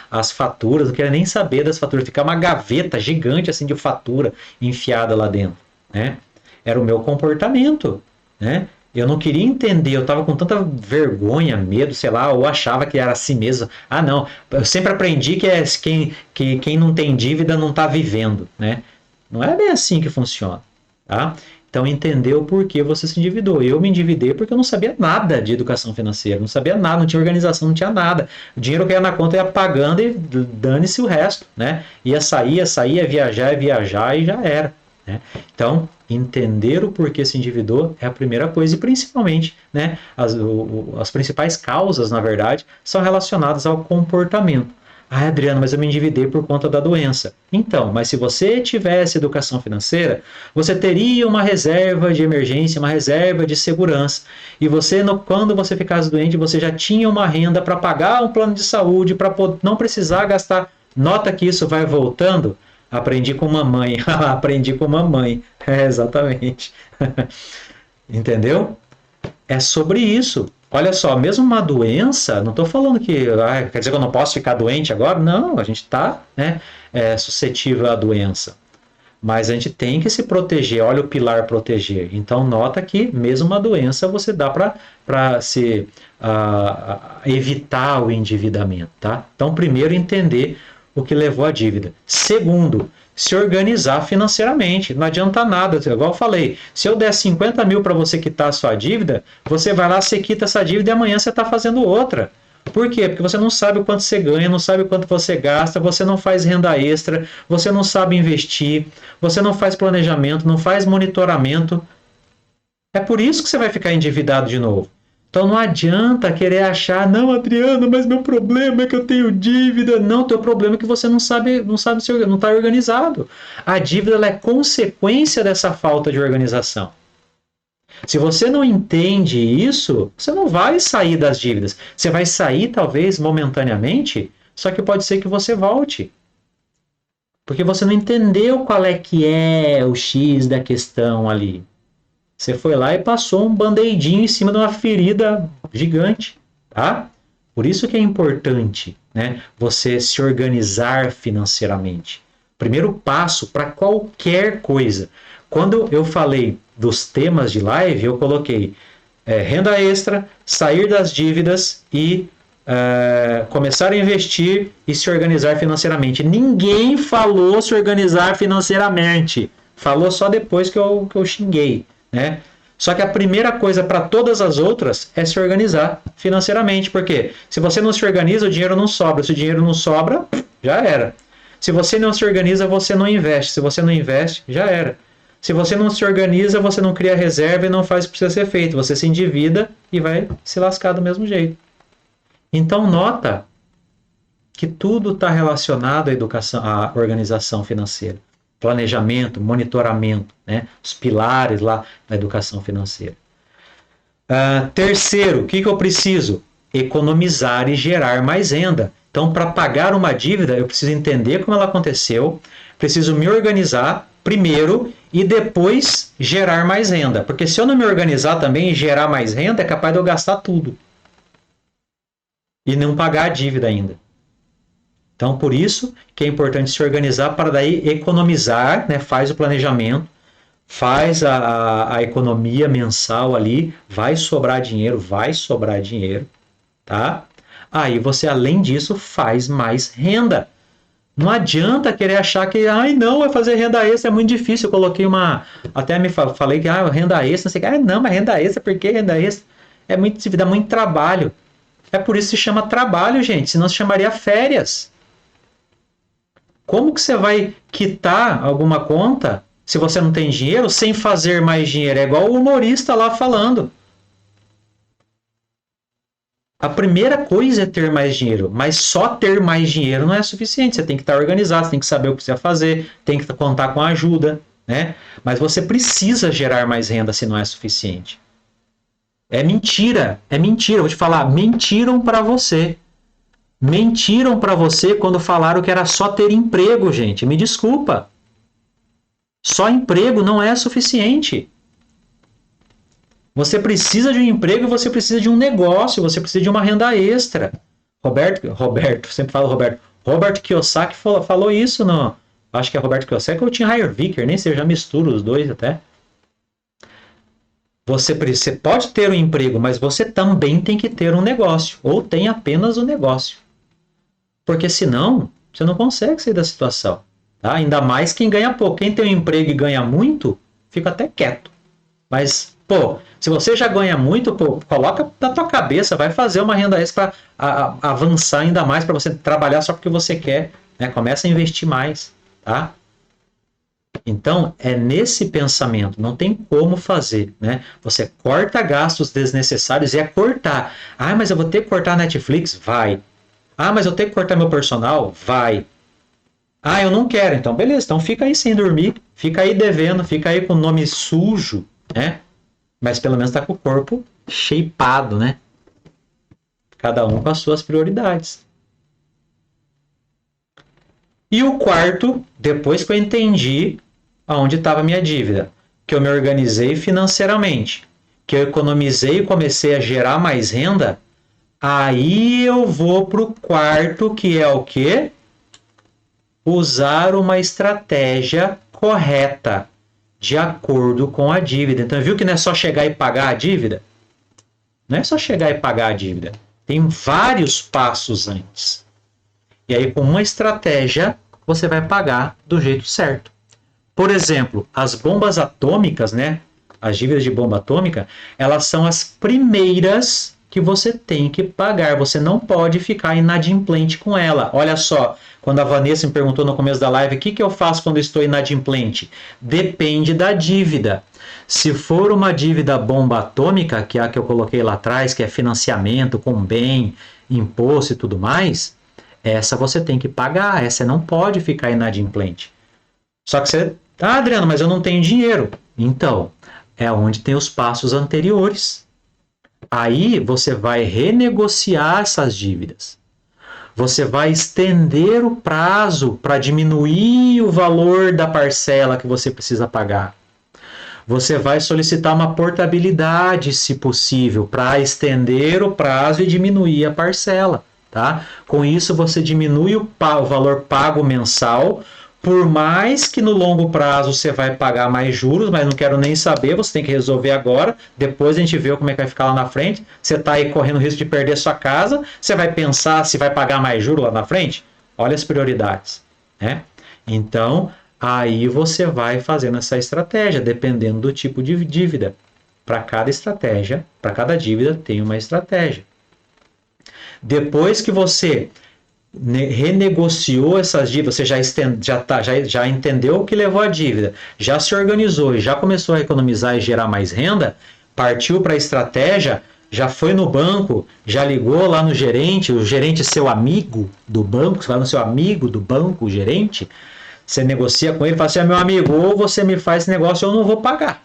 as faturas, não queria nem saber das faturas, ficava uma gaveta gigante assim de fatura enfiada lá dentro, né? Era o meu comportamento, né? Eu não queria entender, eu estava com tanta vergonha, medo, sei lá, ou achava que era assim mesmo. Não, eu sempre aprendi que quem não tem dívida não está vivendo, né? Não é bem assim que funciona, tá? Então, entender o porquê você se endividou. Eu me endividei porque eu não sabia nada de educação financeira, não sabia nada, não tinha organização, não tinha nada. O dinheiro que ia na conta ia pagando e dane-se o resto, né? Ia sair, ia viajar e já era, né? Então, entender o porquê se endividou é a primeira coisa e principalmente, né, as principais causas, na verdade, são relacionadas ao comportamento. Adriano, mas eu me endividei por conta da doença. Então, mas se você tivesse educação financeira, você teria uma reserva de emergência, uma reserva de segurança. E você, quando você ficasse doente, você já tinha uma renda para pagar um plano de saúde, para não precisar gastar. Nota que isso vai voltando. Aprendi com mamãe. Aprendi com mamãe. Exatamente. Entendeu? É sobre isso. Olha só, mesmo uma doença, não estou falando que quer dizer que eu não posso ficar doente agora. Não, a gente está, né, suscetível à doença. Mas a gente tem que se proteger. Olha o pilar proteger. Então, nota que mesmo uma doença você dá para se evitar o endividamento. Tá? Então, primeiro, entender o que levou à dívida. Segundo, se organizar financeiramente. Não adianta nada, igual eu falei, se eu der 50 mil para você quitar a sua dívida, você vai lá, você quita essa dívida e amanhã você está fazendo outra. Por quê? Porque você não sabe o quanto você ganha, não sabe o quanto você gasta, você não faz renda extra, você não sabe investir, você não faz planejamento, não faz monitoramento. É por isso que você vai ficar endividado de novo. Então não adianta querer achar, não, Adriano, mas meu problema é que eu tenho dívida. Não, teu problema é que você não está organizado. A dívida ela é consequência dessa falta de organização. Se você não entende isso, você não vai sair das dívidas. Você vai sair, talvez, momentaneamente, só que pode ser que você volte. Porque você não entendeu qual é que é o X da questão ali. Você foi lá e passou um band-aidinho em cima de uma ferida gigante, tá? Por isso que é importante, né, você se organizar financeiramente. Primeiro passo para qualquer coisa. Quando eu falei dos temas de live, eu coloquei renda extra, sair das dívidas e começar a investir e se organizar financeiramente. Ninguém falou se organizar financeiramente. Falou só depois que eu xinguei. Né? Só que a primeira coisa para todas as outras é se organizar financeiramente, porque se você não se organiza, o dinheiro não sobra. Se o dinheiro não sobra, já era. Se você não se organiza, você não investe. Se você não investe, já era. Se você não se organiza, você não cria reserva e não faz o que precisa ser feito. Você se endivida e vai se lascar do mesmo jeito. Então, nota que tudo está relacionado à educação, à organização financeira. Planejamento, monitoramento, né? Os pilares lá da educação financeira. Terceiro, o que eu preciso? Economizar e gerar mais renda. Então, para pagar uma dívida, eu preciso entender como ela aconteceu, preciso me organizar primeiro e depois gerar mais renda. Porque se eu não me organizar também e gerar mais renda, é capaz de eu gastar tudo. E não pagar a dívida ainda. Então, por isso que é importante se organizar para daí economizar, né? Faz o planejamento, faz a economia mensal ali, vai sobrar dinheiro, tá? Aí você, além disso, faz mais renda. Não adianta querer achar que, ai não, vai fazer renda extra, é muito difícil. Eu coloquei até me falei que renda extra, não sei o que, não, mas renda extra, por que renda extra? Dá muito trabalho. É por isso que se chama trabalho, gente, senão se chamaria férias. Como que você vai quitar alguma conta se você não tem dinheiro sem fazer mais dinheiro? É igual o humorista lá falando. A primeira coisa é ter mais dinheiro, mas só ter mais dinheiro não é suficiente. Você tem que estar organizado, você tem que saber o que você vai fazer, tem que contar com a ajuda, né? Mas você precisa gerar mais renda se não é suficiente. É mentira, eu vou te falar, mentiram para você. Mentiram para você quando falaram que era só ter emprego, gente. Me desculpa. Só emprego não é suficiente. Você precisa de um emprego, você precisa de um negócio, você precisa de uma renda extra. Roberto, sempre falo Roberto. Robert Kiyosaki falou isso, não? Acho que é Roberto Kiyosaki ou Tim Heier-Vicker, nem sei, eu já misturo os dois até. Você pode ter um emprego, mas você também tem que ter um negócio, ou tem apenas um negócio. Porque senão, você não consegue sair da situação. Tá? Ainda mais quem ganha pouco. Quem tem um emprego e ganha muito, fica até quieto. Mas, se você já ganha muito, coloca na tua cabeça, vai fazer uma renda extra para avançar ainda mais, para você trabalhar só porque você quer. Né? Começa a investir mais. Tá? Então, é nesse pensamento, não tem como fazer, né? Você corta gastos desnecessários e é cortar. Mas eu vou ter que cortar a Netflix? Vai. Mas eu tenho que cortar meu personal? Vai. Eu não quero. Então, beleza. Então, fica aí sem dormir. Fica aí devendo. Fica aí com o nome sujo, né? Mas pelo menos tá com o corpo shapeado, né? Cada um com as suas prioridades. E o quarto, depois que eu entendi aonde estava a minha dívida, que eu me organizei financeiramente, que eu economizei e comecei a gerar mais renda, aí eu vou para o quarto, que é o quê? Usar uma estratégia correta, de acordo com a dívida. Então, viu que não é só chegar e pagar a dívida? Não é só chegar e pagar a dívida. Tem vários passos antes. E aí, com uma estratégia, você vai pagar do jeito certo. Por exemplo, as bombas atômicas, né? As dívidas de bomba atômica, elas são as primeiras que você tem que pagar. Você não pode ficar inadimplente com ela. Olha só, quando a Vanessa me perguntou no começo da live, o que eu faço quando eu estou inadimplente? Depende da dívida. Se for uma dívida bomba atômica, que é a que eu coloquei lá atrás, que é financiamento com bem, imposto e tudo mais, essa você tem que pagar, essa não pode ficar inadimplente. Só que você... Adriano, mas eu não tenho dinheiro. Então, é onde tem os passos anteriores. Aí você vai renegociar essas dívidas. Você vai estender o prazo para diminuir o valor da parcela que você precisa pagar. Você vai solicitar uma portabilidade, se possível, para estender o prazo e diminuir a parcela. Tá? Com isso, você diminui o valor pago mensal. Por mais que no longo prazo você vai pagar mais juros, mas não quero nem saber, você tem que resolver agora, depois a gente vê como é que vai ficar lá na frente. Você está aí correndo o risco de perder sua casa, você vai pensar se vai pagar mais juros lá na frente? Olha as prioridades. Né? Então, aí você vai fazendo essa estratégia, dependendo do tipo de dívida. Para cada estratégia, para cada dívida tem uma estratégia. Depois que você renegociou essas dívidas, você já entendeu o que levou a dívida, já se organizou e já começou a economizar e gerar mais renda, partiu para a estratégia, Já foi no banco, já ligou lá no gerente, o gerente seu amigo do banco, você vai no seu amigo do banco, o gerente, você negocia com ele, fala assim, meu amigo, ou você me faz esse negócio ou eu não vou pagar.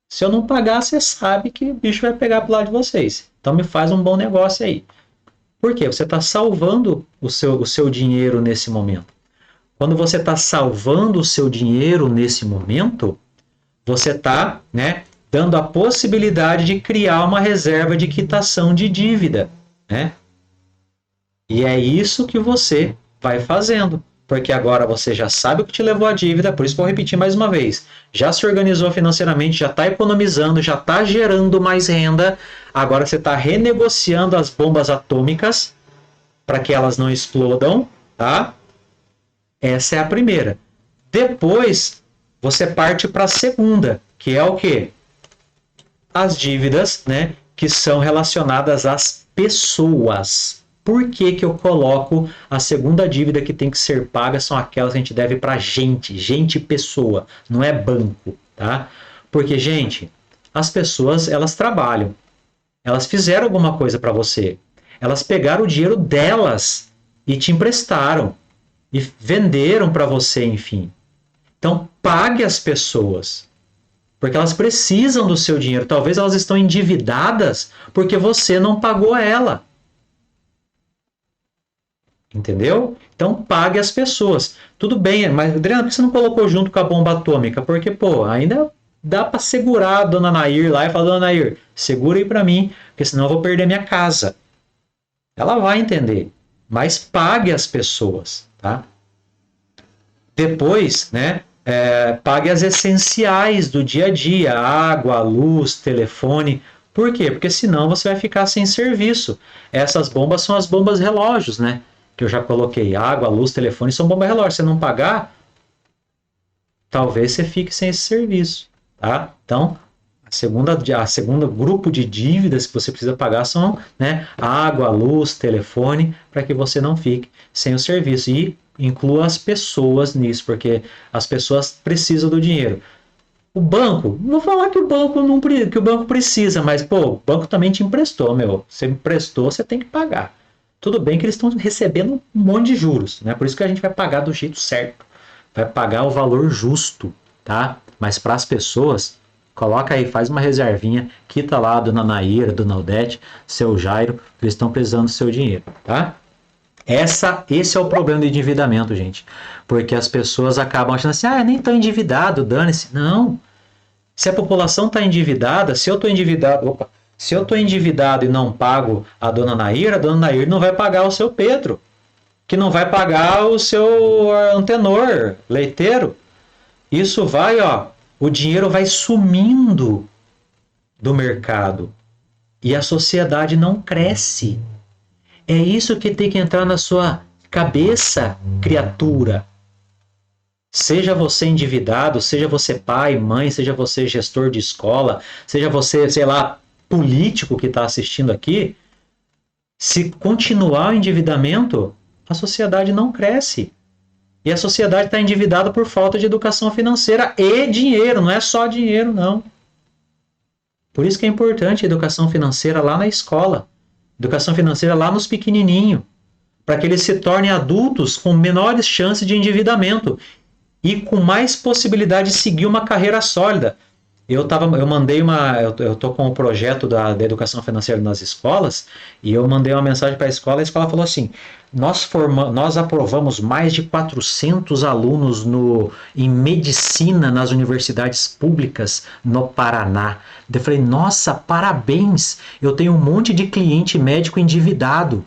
Se eu não pagar, você sabe que o bicho vai pegar pro lado de vocês. Então me faz um bom negócio aí. Por quê? Você está salvando o seu dinheiro nesse momento. Quando você está salvando o seu dinheiro nesse momento, você está, né, dando a possibilidade de criar uma reserva de quitação de dívida, né? E é isso que você vai fazendo, porque agora você já sabe o que te levou à dívida, por isso vou repetir mais uma vez. Já se organizou financeiramente, já está economizando, já está gerando mais renda, agora você está renegociando as bombas atômicas para que elas não explodam, tá? Essa é a primeira. Depois, você parte para a segunda, que é o quê? As dívidas, né, que são relacionadas às pessoas. Por que que eu coloco a segunda dívida que tem que ser paga são aquelas que a gente deve para gente pessoa, não é banco, tá? Porque, gente, as pessoas, elas trabalham. Elas fizeram alguma coisa para você. Elas pegaram o dinheiro delas e te emprestaram e venderam para você, enfim. Então, pague as pessoas, porque elas precisam do seu dinheiro. Talvez elas estão endividadas porque você não pagou ela. Entendeu? Então, pague as pessoas. Tudo bem, mas Adriano, por que você não colocou junto com a bomba atômica? Porque, pô, ainda dá para segurar a dona Nair lá e falar, dona Nair, segura aí para mim, porque senão eu vou perder minha casa. Ela vai entender, mas pague as pessoas, tá? Depois, né, pague as essenciais do dia a dia, água, luz, telefone. Por quê? Porque senão você vai ficar sem serviço. Essas bombas são as bombas relógios, né? Que eu já coloquei. Água, luz, telefone são bombas relógios. Se você não pagar, talvez você fique sem esse serviço, tá? Então, a segunda grupo de dívidas que você precisa pagar são, né, água, luz, telefone, para que você não fique sem o serviço. E inclua as pessoas nisso, porque as pessoas precisam do dinheiro. O banco, não vou falar que o banco não que o banco precisa, mas pô, o banco também te emprestou, meu. Você emprestou, você tem que pagar. Tudo bem que eles estão recebendo um monte de juros, né? Por isso que a gente vai pagar do jeito certo. Vai pagar o valor justo, tá? Mas para as pessoas, coloca aí, faz uma reservinha, quita lá a dona Naira, dona Odete, seu Jairo, que eles estão precisando do seu dinheiro, tá? Esse é o problema do endividamento, gente. Porque as pessoas acabam achando assim, nem estou endividado, dane-se. Não. Se a população está endividada, se eu estou endividado, se eu estou endividado e não pago a dona Nair não vai pagar o seu Pedro, que não vai pagar o seu Antenor, leiteiro. Isso vai, o dinheiro vai sumindo do mercado e a sociedade não cresce. É isso que tem que entrar na sua cabeça, criatura. Seja você endividado, seja você pai, mãe, seja você gestor de escola, seja você, sei lá, político que está assistindo aqui, se continuar o endividamento, a sociedade não cresce. E a sociedade está endividada por falta de educação financeira e dinheiro, não é só dinheiro, não. Por isso que é importante a educação financeira lá na escola. Educação financeira lá nos pequenininhos, para que eles se tornem adultos com menores chances de endividamento e com mais possibilidade de seguir uma carreira sólida. Eu estou com o projeto da educação financeira nas escolas e eu mandei uma mensagem para a escola falou assim, nós aprovamos mais de 400 alunos em medicina nas universidades públicas no Paraná. Eu falei, nossa, parabéns, eu tenho um monte de cliente médico endividado.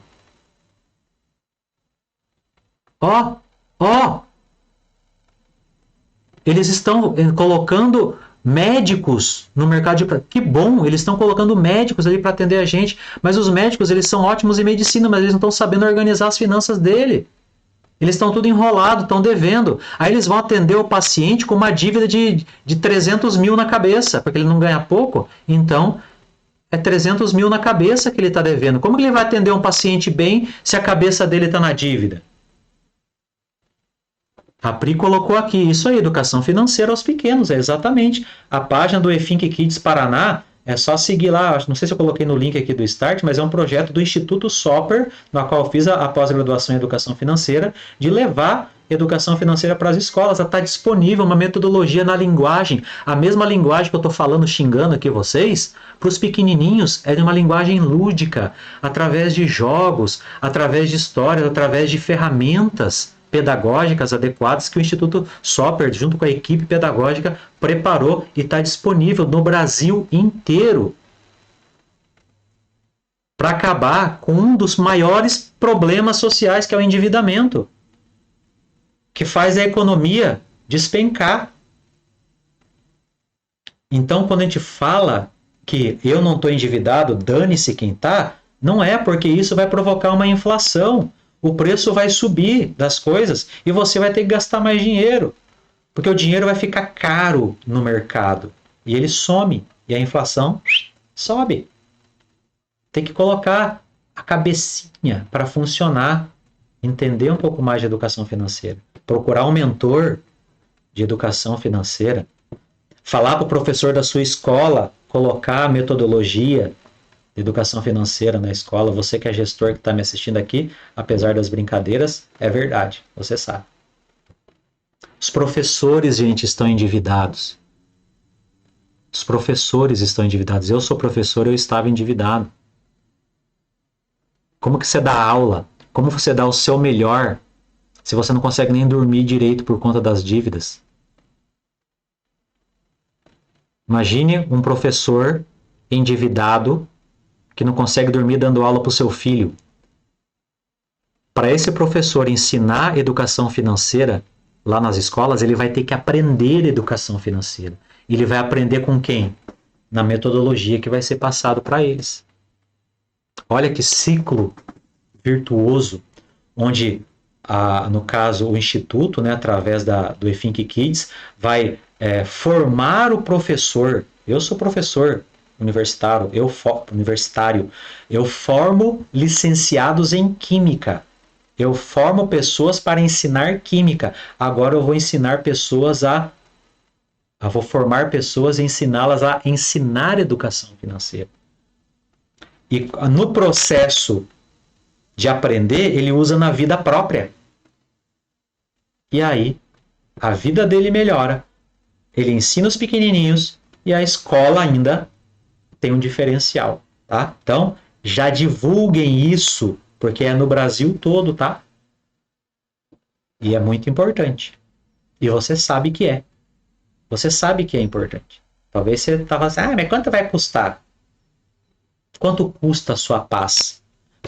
Eles estão colocando médicos no mercado de... Que bom, eles estão colocando médicos ali para atender a gente, mas os médicos, eles são ótimos em medicina, mas eles não estão sabendo organizar as finanças dele. Eles estão tudo enrolado, estão devendo. Aí eles vão atender o paciente com uma dívida de 300 mil na cabeça, porque ele não ganha pouco. Então, é 300 mil na cabeça que ele está devendo. Como que ele vai atender um paciente bem se a cabeça dele está na dívida? A Pri colocou aqui, isso aí, educação financeira aos pequenos, é exatamente. A página do eFink Kids Paraná É só seguir lá, não sei se eu coloquei no link aqui do Start, mas é um projeto do Instituto Soper, no qual eu fiz a pós-graduação em Educação Financeira, de levar educação financeira para as escolas. Está disponível uma metodologia na linguagem, a mesma linguagem que eu estou falando, xingando aqui vocês, para os pequenininhos, é de uma linguagem lúdica, através de jogos, através de histórias, através de ferramentas pedagógicas adequadas que o Instituto Soper, junto com a equipe pedagógica, preparou e está disponível no Brasil inteiro para acabar com um dos maiores problemas sociais, que é o endividamento, que faz a economia despencar. Então, quando a gente fala que eu não estou endividado, dane-se quem está, não é, porque isso vai provocar uma inflação. O preço vai subir das coisas e você vai ter que gastar mais dinheiro, porque o dinheiro vai ficar caro no mercado e ele some e a inflação sobe. Tem que colocar a cabecinha para funcionar, entender um pouco mais de educação financeira, procurar um mentor de educação financeira, falar para o professor da sua escola, colocar a metodologia de educação financeira na escola. Você que é gestor, que está me assistindo aqui, apesar das brincadeiras, é verdade, você sabe. Os professores, gente, estão endividados. Os professores estão endividados. Eu sou professor, eu estava endividado. Como que você dá aula? Como você dá o seu melhor se você não consegue nem dormir direito por conta das dívidas? Imagine um professor endividado que não consegue dormir dando aula para o seu filho. Para esse professor ensinar educação financeira lá nas escolas, ele vai ter que aprender educação financeira. Ele vai aprender com quem? Na metodologia que vai ser passado para eles. Olha que ciclo virtuoso, onde, no caso, o Instituto, né, através do eThink Kids, vai formar o professor. Eu sou professor universitário, eu formo licenciados em Química. Eu formo pessoas para ensinar Química. Agora eu vou ensinar pessoas eu vou formar pessoas e ensiná-las a ensinar educação financeira. E no processo de aprender, ele usa na vida própria. E aí, a vida dele melhora. Ele ensina os pequenininhos e a escola ainda tem um diferencial, tá? Então, já divulguem isso, porque é no Brasil todo, tá? E é muito importante. E você sabe que é. Você sabe que é importante. Talvez você estava assim, mas quanto vai custar? Quanto custa a sua paz?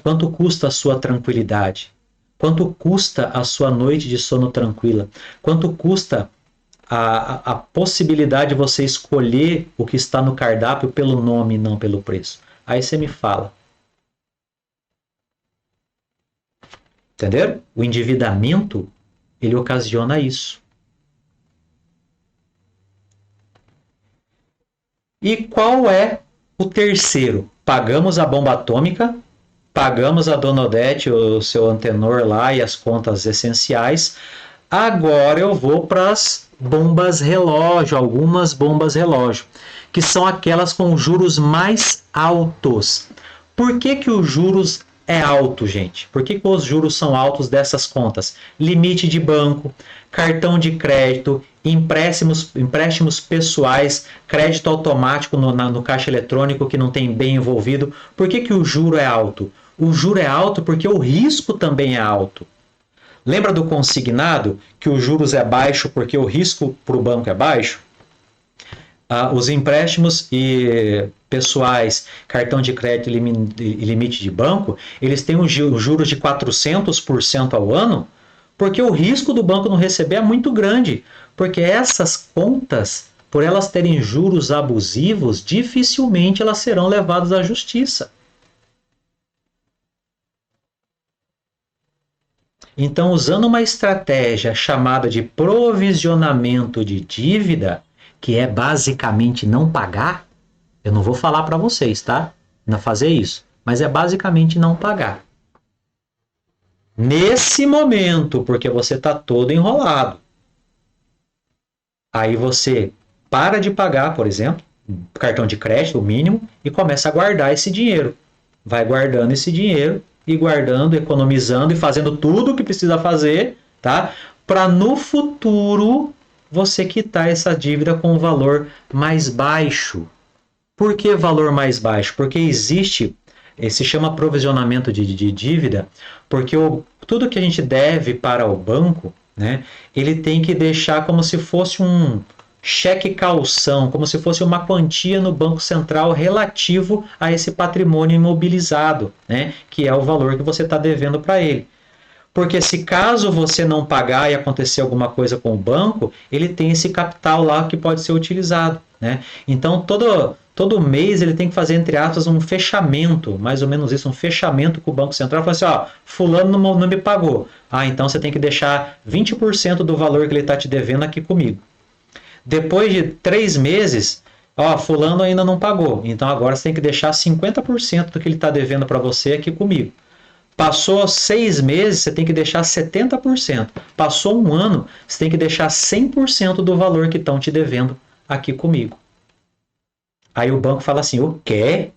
Quanto custa a sua tranquilidade? Quanto custa a sua noite de sono tranquila? Quanto custa a possibilidade de você escolher o que está no cardápio pelo nome e não pelo preço? Aí você me fala. Entenderam? O endividamento, ele ocasiona isso. E qual é o terceiro? Pagamos a bomba atômica, pagamos a Dona Odete, o seu Antenor lá e as contas essenciais. Agora eu vou para as bombas relógio, algumas bombas relógio, que são aquelas com juros mais altos. Por que que os juros é alto, gente? Por que que os juros são altos dessas contas? Limite de banco, cartão de crédito, empréstimos pessoais, crédito automático no caixa eletrônico que não tem bem envolvido. Por que que o juro é alto? O juro é alto porque o risco também é alto. Lembra do consignado, que os juros é baixo porque o risco para o banco é baixo? Os empréstimos pessoais, cartão de crédito e limite de banco, eles têm um juros de 400% ao ano, porque o risco do banco não receber é muito grande. Porque essas contas, por elas terem juros abusivos, dificilmente elas serão levadas à justiça. Então, usando uma estratégia chamada de provisionamento de dívida, que é basicamente não pagar, eu não vou falar para vocês, tá? Não fazer isso, mas é basicamente não pagar. Nesse momento, porque você está todo enrolado. Aí você para de pagar, por exemplo, cartão de crédito, o mínimo, e começa a guardar esse dinheiro. Vai guardando esse dinheiro e guardando, economizando e fazendo tudo o que precisa fazer, tá? Para no futuro você quitar essa dívida com um valor mais baixo. Por que valor mais baixo? Porque existe, se chama provisionamento de dívida, porque tudo que a gente deve para o banco, né, ele tem que deixar como se fosse um cheque calção, como se fosse uma quantia no Banco Central relativo a esse patrimônio imobilizado, né, que é o valor que você está devendo para ele. Porque se caso você não pagar e acontecer alguma coisa com o banco, ele tem esse capital lá que pode ser utilizado, né? Então, todo mês ele tem que fazer, entre aspas, um fechamento, mais ou menos isso, um fechamento com o Banco Central, falando assim, ó, fulano não me pagou. Ah, então você tem que deixar 20% do valor que ele está te devendo aqui comigo. Depois de 3 meses, ó, fulano ainda não pagou, então agora você tem que deixar 50% do que ele está devendo para você aqui comigo. Passou 6 meses, você tem que deixar 70%. Passou um ano, você tem que deixar 100% do valor que estão te devendo aqui comigo. Aí o banco fala assim, o quê?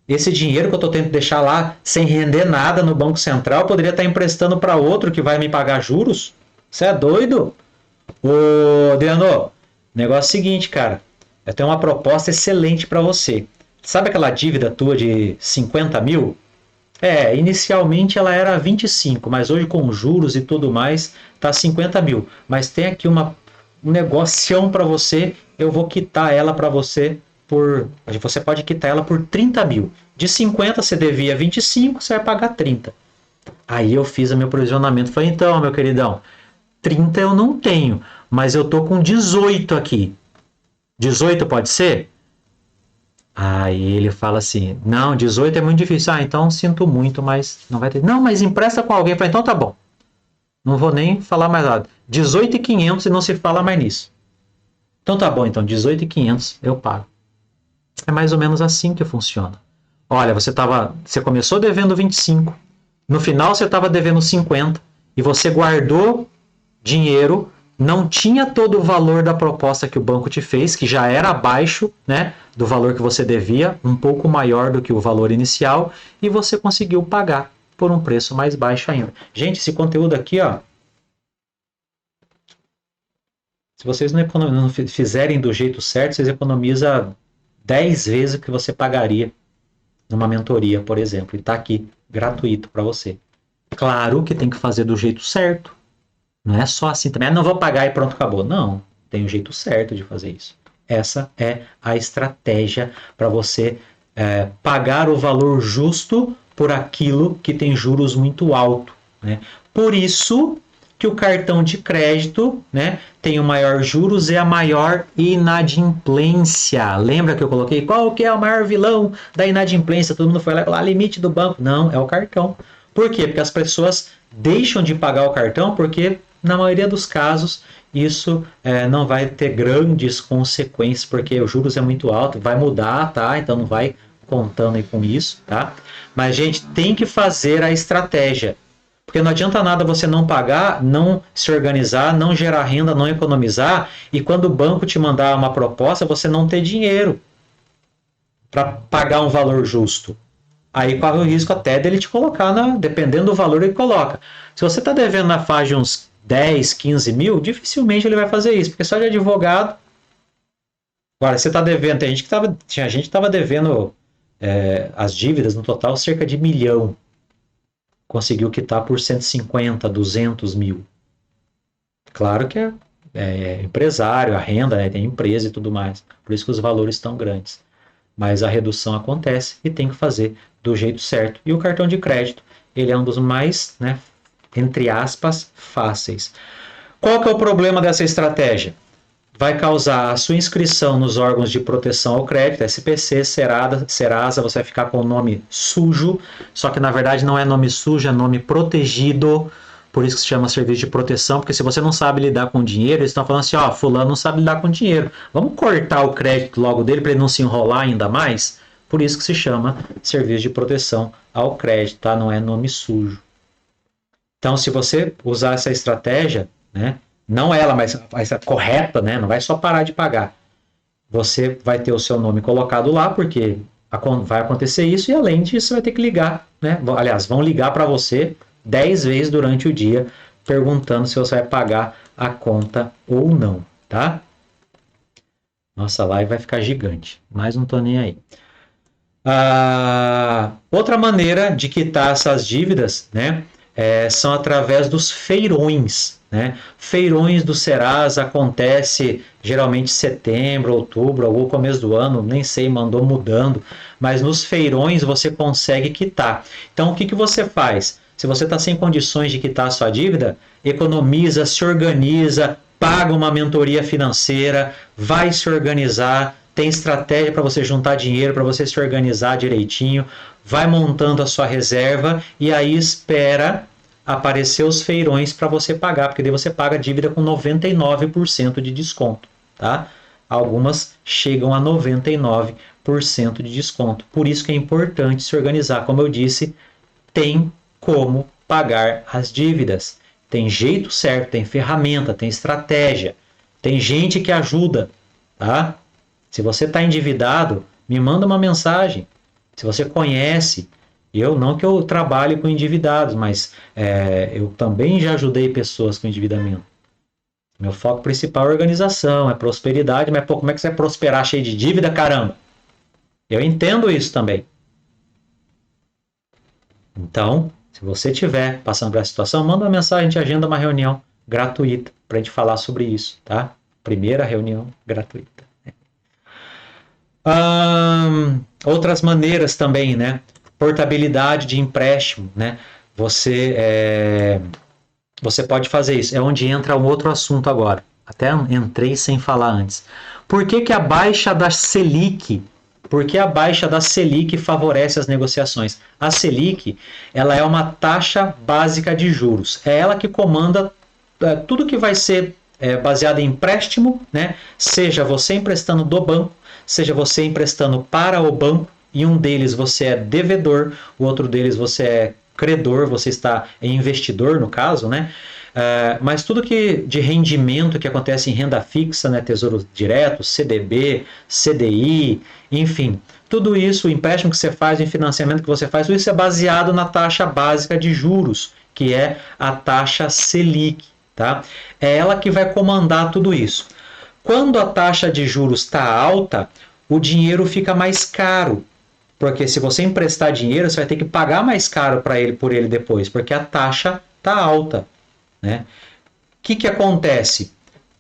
Esse dinheiro que eu estou tendo que deixar lá sem render nada no Banco Central, eu poderia estar emprestando para outro que vai me pagar juros? Você é doido? Ô, Adriano, o negócio é o seguinte, cara. Eu tenho uma proposta excelente para você. Sabe aquela dívida tua de 50 mil? Inicialmente ela era 25, mas hoje com juros e tudo mais tá 50 mil. Mas tem aqui um negocião para você, eu vou quitar ela para você você pode quitar ela por 30 mil. De 50 você devia 25, você vai pagar 30. Aí eu fiz o meu provisionamento, falei, então, meu queridão, 30 eu não tenho, mas eu tô com 18 aqui. 18 pode ser? Aí ele fala assim, não, 18 é muito difícil. Ah, então sinto muito, mas não vai ter. Não, mas empresta com alguém. Então tá bom. Não vou nem falar mais nada. 18.500 e não se fala mais nisso. Então tá bom, então 18.500 eu pago. É mais ou menos assim que funciona. Olha, você começou devendo 25. No final você estava devendo 50 e você guardou dinheiro, não tinha todo o valor da proposta que o banco te fez, que já era abaixo, né, do valor que você devia, um pouco maior do que o valor inicial, e você conseguiu pagar por um preço mais baixo ainda. Gente, esse conteúdo aqui, ó, se vocês não fizerem do jeito certo, vocês economizam 10 vezes o que você pagaria numa mentoria, por exemplo, e está aqui, gratuito para você. Claro que tem que fazer do jeito certo. Não é só assim também, não vou pagar e pronto, acabou. Não, tem um jeito certo de fazer isso. Essa é a estratégia para você pagar o valor justo por aquilo que tem juros muito alto, né? Por isso que o cartão de crédito, né, tem o maior juros e a maior inadimplência. Lembra que eu coloquei qual que é o maior vilão da inadimplência? Todo mundo foi lá e falou, limite do banco. Não, é o cartão. Por quê? Porque as pessoas deixam de pagar o cartão porque, na maioria dos casos, isso não vai ter grandes consequências, porque os juros é muito alto, vai mudar, tá? Então não vai contando aí com isso, tá? Mas, gente, tem que fazer a estratégia. Porque não adianta nada você não pagar, não se organizar, não gerar renda, não economizar, e quando o banco te mandar uma proposta, você não ter dinheiro para pagar um valor justo. Aí corre o risco até dele te colocar, dependendo do valor ele coloca. Se você está devendo na faixa de uns 10, 15 mil, dificilmente ele vai fazer isso, porque só de advogado. Agora, você está devendo, tinha gente que estava devendo as dívidas no total cerca de 1 milhão. Conseguiu quitar por 150, 200 mil. Claro que é empresário, a renda, né, tem empresa e tudo mais. Por isso que os valores estão grandes. Mas a redução acontece e tem que fazer do jeito certo. E o cartão de crédito, ele é um dos mais, né, entre aspas, fáceis. Qual que é o problema dessa estratégia? Vai causar a sua inscrição nos órgãos de proteção ao crédito, SPC, Serasa, você vai ficar com o nome sujo, só que na verdade não é nome sujo, é nome protegido, por isso que se chama serviço de proteção, porque se você não sabe lidar com dinheiro, eles estão falando assim, ó, fulano não sabe lidar com dinheiro, vamos cortar o crédito logo dele para ele não se enrolar ainda mais? Por isso que se chama serviço de proteção ao crédito, tá? Não é nome sujo. Então, se você usar essa estratégia, né, não ela, mas essa correta, né, não vai só parar de pagar. você vai ter o seu nome colocado lá, porque vai acontecer isso, e além disso, você vai ter que ligar, né? Aliás, vão ligar para você 10 vezes durante o dia, perguntando se você vai pagar a conta ou não, tá? Nossa live vai ficar gigante, mas não tô nem aí. Outra maneira de quitar essas dívidas, né, são através dos feirões, né? Feirões do Serasa acontece geralmente setembro, outubro, ou começo do ano, nem sei, mandou mudando, mas nos feirões você consegue quitar. Então o que que você faz? Se você está sem condições de quitar a sua dívida, economiza, se organiza, paga uma mentoria financeira, vai se organizar, tem estratégia para você juntar dinheiro, para você se organizar direitinho, vai montando a sua reserva e aí espera aparecer os feirões para você pagar, porque daí você paga a dívida com 99% de desconto, tá? Algumas chegam a 99% de desconto. Por isso que é importante se organizar. Como eu disse, tem como pagar as dívidas. Tem jeito certo, tem ferramenta, tem estratégia, tem gente que ajuda, tá? Se você está endividado, me manda uma mensagem. Se você conhece, não que eu trabalhe com endividados, mas eu também já ajudei pessoas com endividamento. Meu foco principal é organização, é prosperidade, mas pô, como é que você vai prosperar cheio de dívida, caramba? Eu entendo isso também. Então, se você estiver passando por essa situação, manda uma mensagem, a gente agenda uma reunião gratuita para a gente falar sobre isso, tá? Primeira reunião gratuita. Outras maneiras também, né? Portabilidade de empréstimo, né? Você pode fazer isso. É onde entra um outro assunto agora. Até entrei sem falar antes. Por que a baixa da Selic? Por que a baixa da Selic favorece as negociações? A Selic, ela é uma taxa básica de juros. É ela que comanda tudo que vai ser baseado em empréstimo, né? Seja você emprestando do banco, seja você emprestando para o banco, e um deles você é devedor, o outro deles você é credor, você está em investidor no caso, né? Mas tudo que de rendimento que acontece em renda fixa, né, Tesouro Direto, CDB, CDI, enfim, tudo isso, o empréstimo que você faz, o financiamento que você faz, tudo isso é baseado na taxa básica de juros, que é a taxa Selic, tá? É ela que vai comandar tudo isso. Quando a taxa de juros está alta, o dinheiro fica mais caro, porque se você emprestar dinheiro, você vai ter que pagar mais caro por ele depois, porque a taxa está alta, né? O que acontece?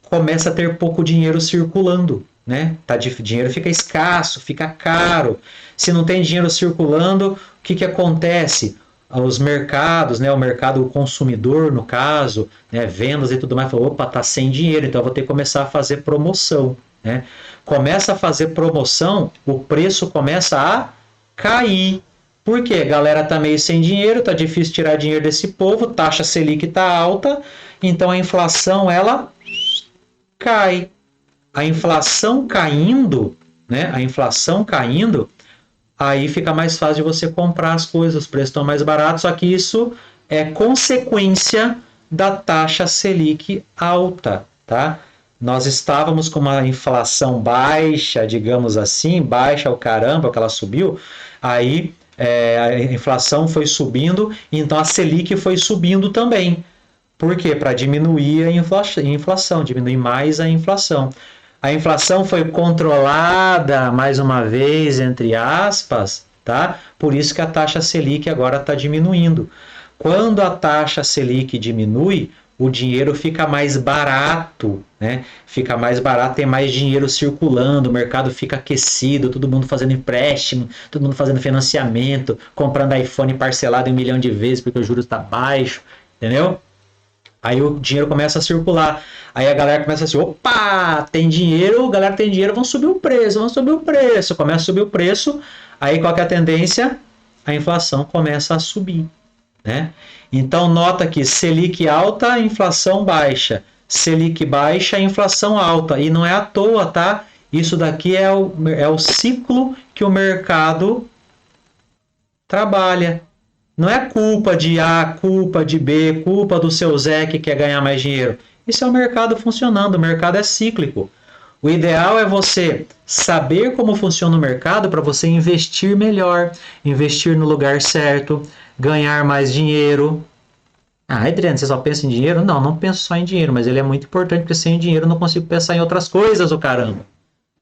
Começa a ter pouco dinheiro circulando, né? Dinheiro fica escasso, fica caro. Se não tem dinheiro circulando, o que acontece? Os mercados, né? O mercado consumidor, no caso, né? Vendas e tudo mais, falou, opa, tá sem dinheiro, então eu vou ter que começar a fazer promoção, né? Começa a fazer promoção, o preço começa a cair. Por quê? A galera tá meio sem dinheiro, tá difícil tirar dinheiro desse povo, taxa Selic tá alta, então a inflação ela cai. A inflação caindo, né? A inflação caindo, aí fica mais fácil de você comprar as coisas, os preços estão mais baratos, só que isso é consequência da taxa Selic alta, tá? Nós estávamos com uma inflação baixa, digamos assim, baixa ao caramba, que ela subiu, aí a inflação foi subindo, então a Selic foi subindo também. Por quê? Para diminuir a inflação, diminuir mais a inflação. A inflação foi controlada, mais uma vez, entre aspas, tá? Por isso que a taxa Selic agora está diminuindo. Quando a taxa Selic diminui, o dinheiro fica mais barato, né? Fica mais barato, tem mais dinheiro circulando, o mercado fica aquecido, todo mundo fazendo empréstimo, todo mundo fazendo financiamento, comprando iPhone parcelado em 1 milhão de vezes porque o juros está baixo, entendeu? Aí o dinheiro começa a circular. Aí a galera começa assim, opa, tem dinheiro, galera tem dinheiro, vão subir o preço, Começa a subir o preço, aí qual que é a tendência? A inflação começa a subir, né? Então nota que Selic alta, inflação baixa. Selic baixa, inflação alta. E não é à toa, tá? Isso daqui é o ciclo que o mercado trabalha. Não é culpa de A, culpa de B, culpa do seu Zé que quer ganhar mais dinheiro. Isso é o mercado funcionando, o mercado é cíclico. O ideal é você saber como funciona o mercado para você investir melhor, investir no lugar certo, ganhar mais dinheiro. Ah, Adriano, você só pensa em dinheiro? Não, não penso só em dinheiro, mas ele é muito importante porque sem dinheiro eu não consigo pensar em outras coisas, ô caramba.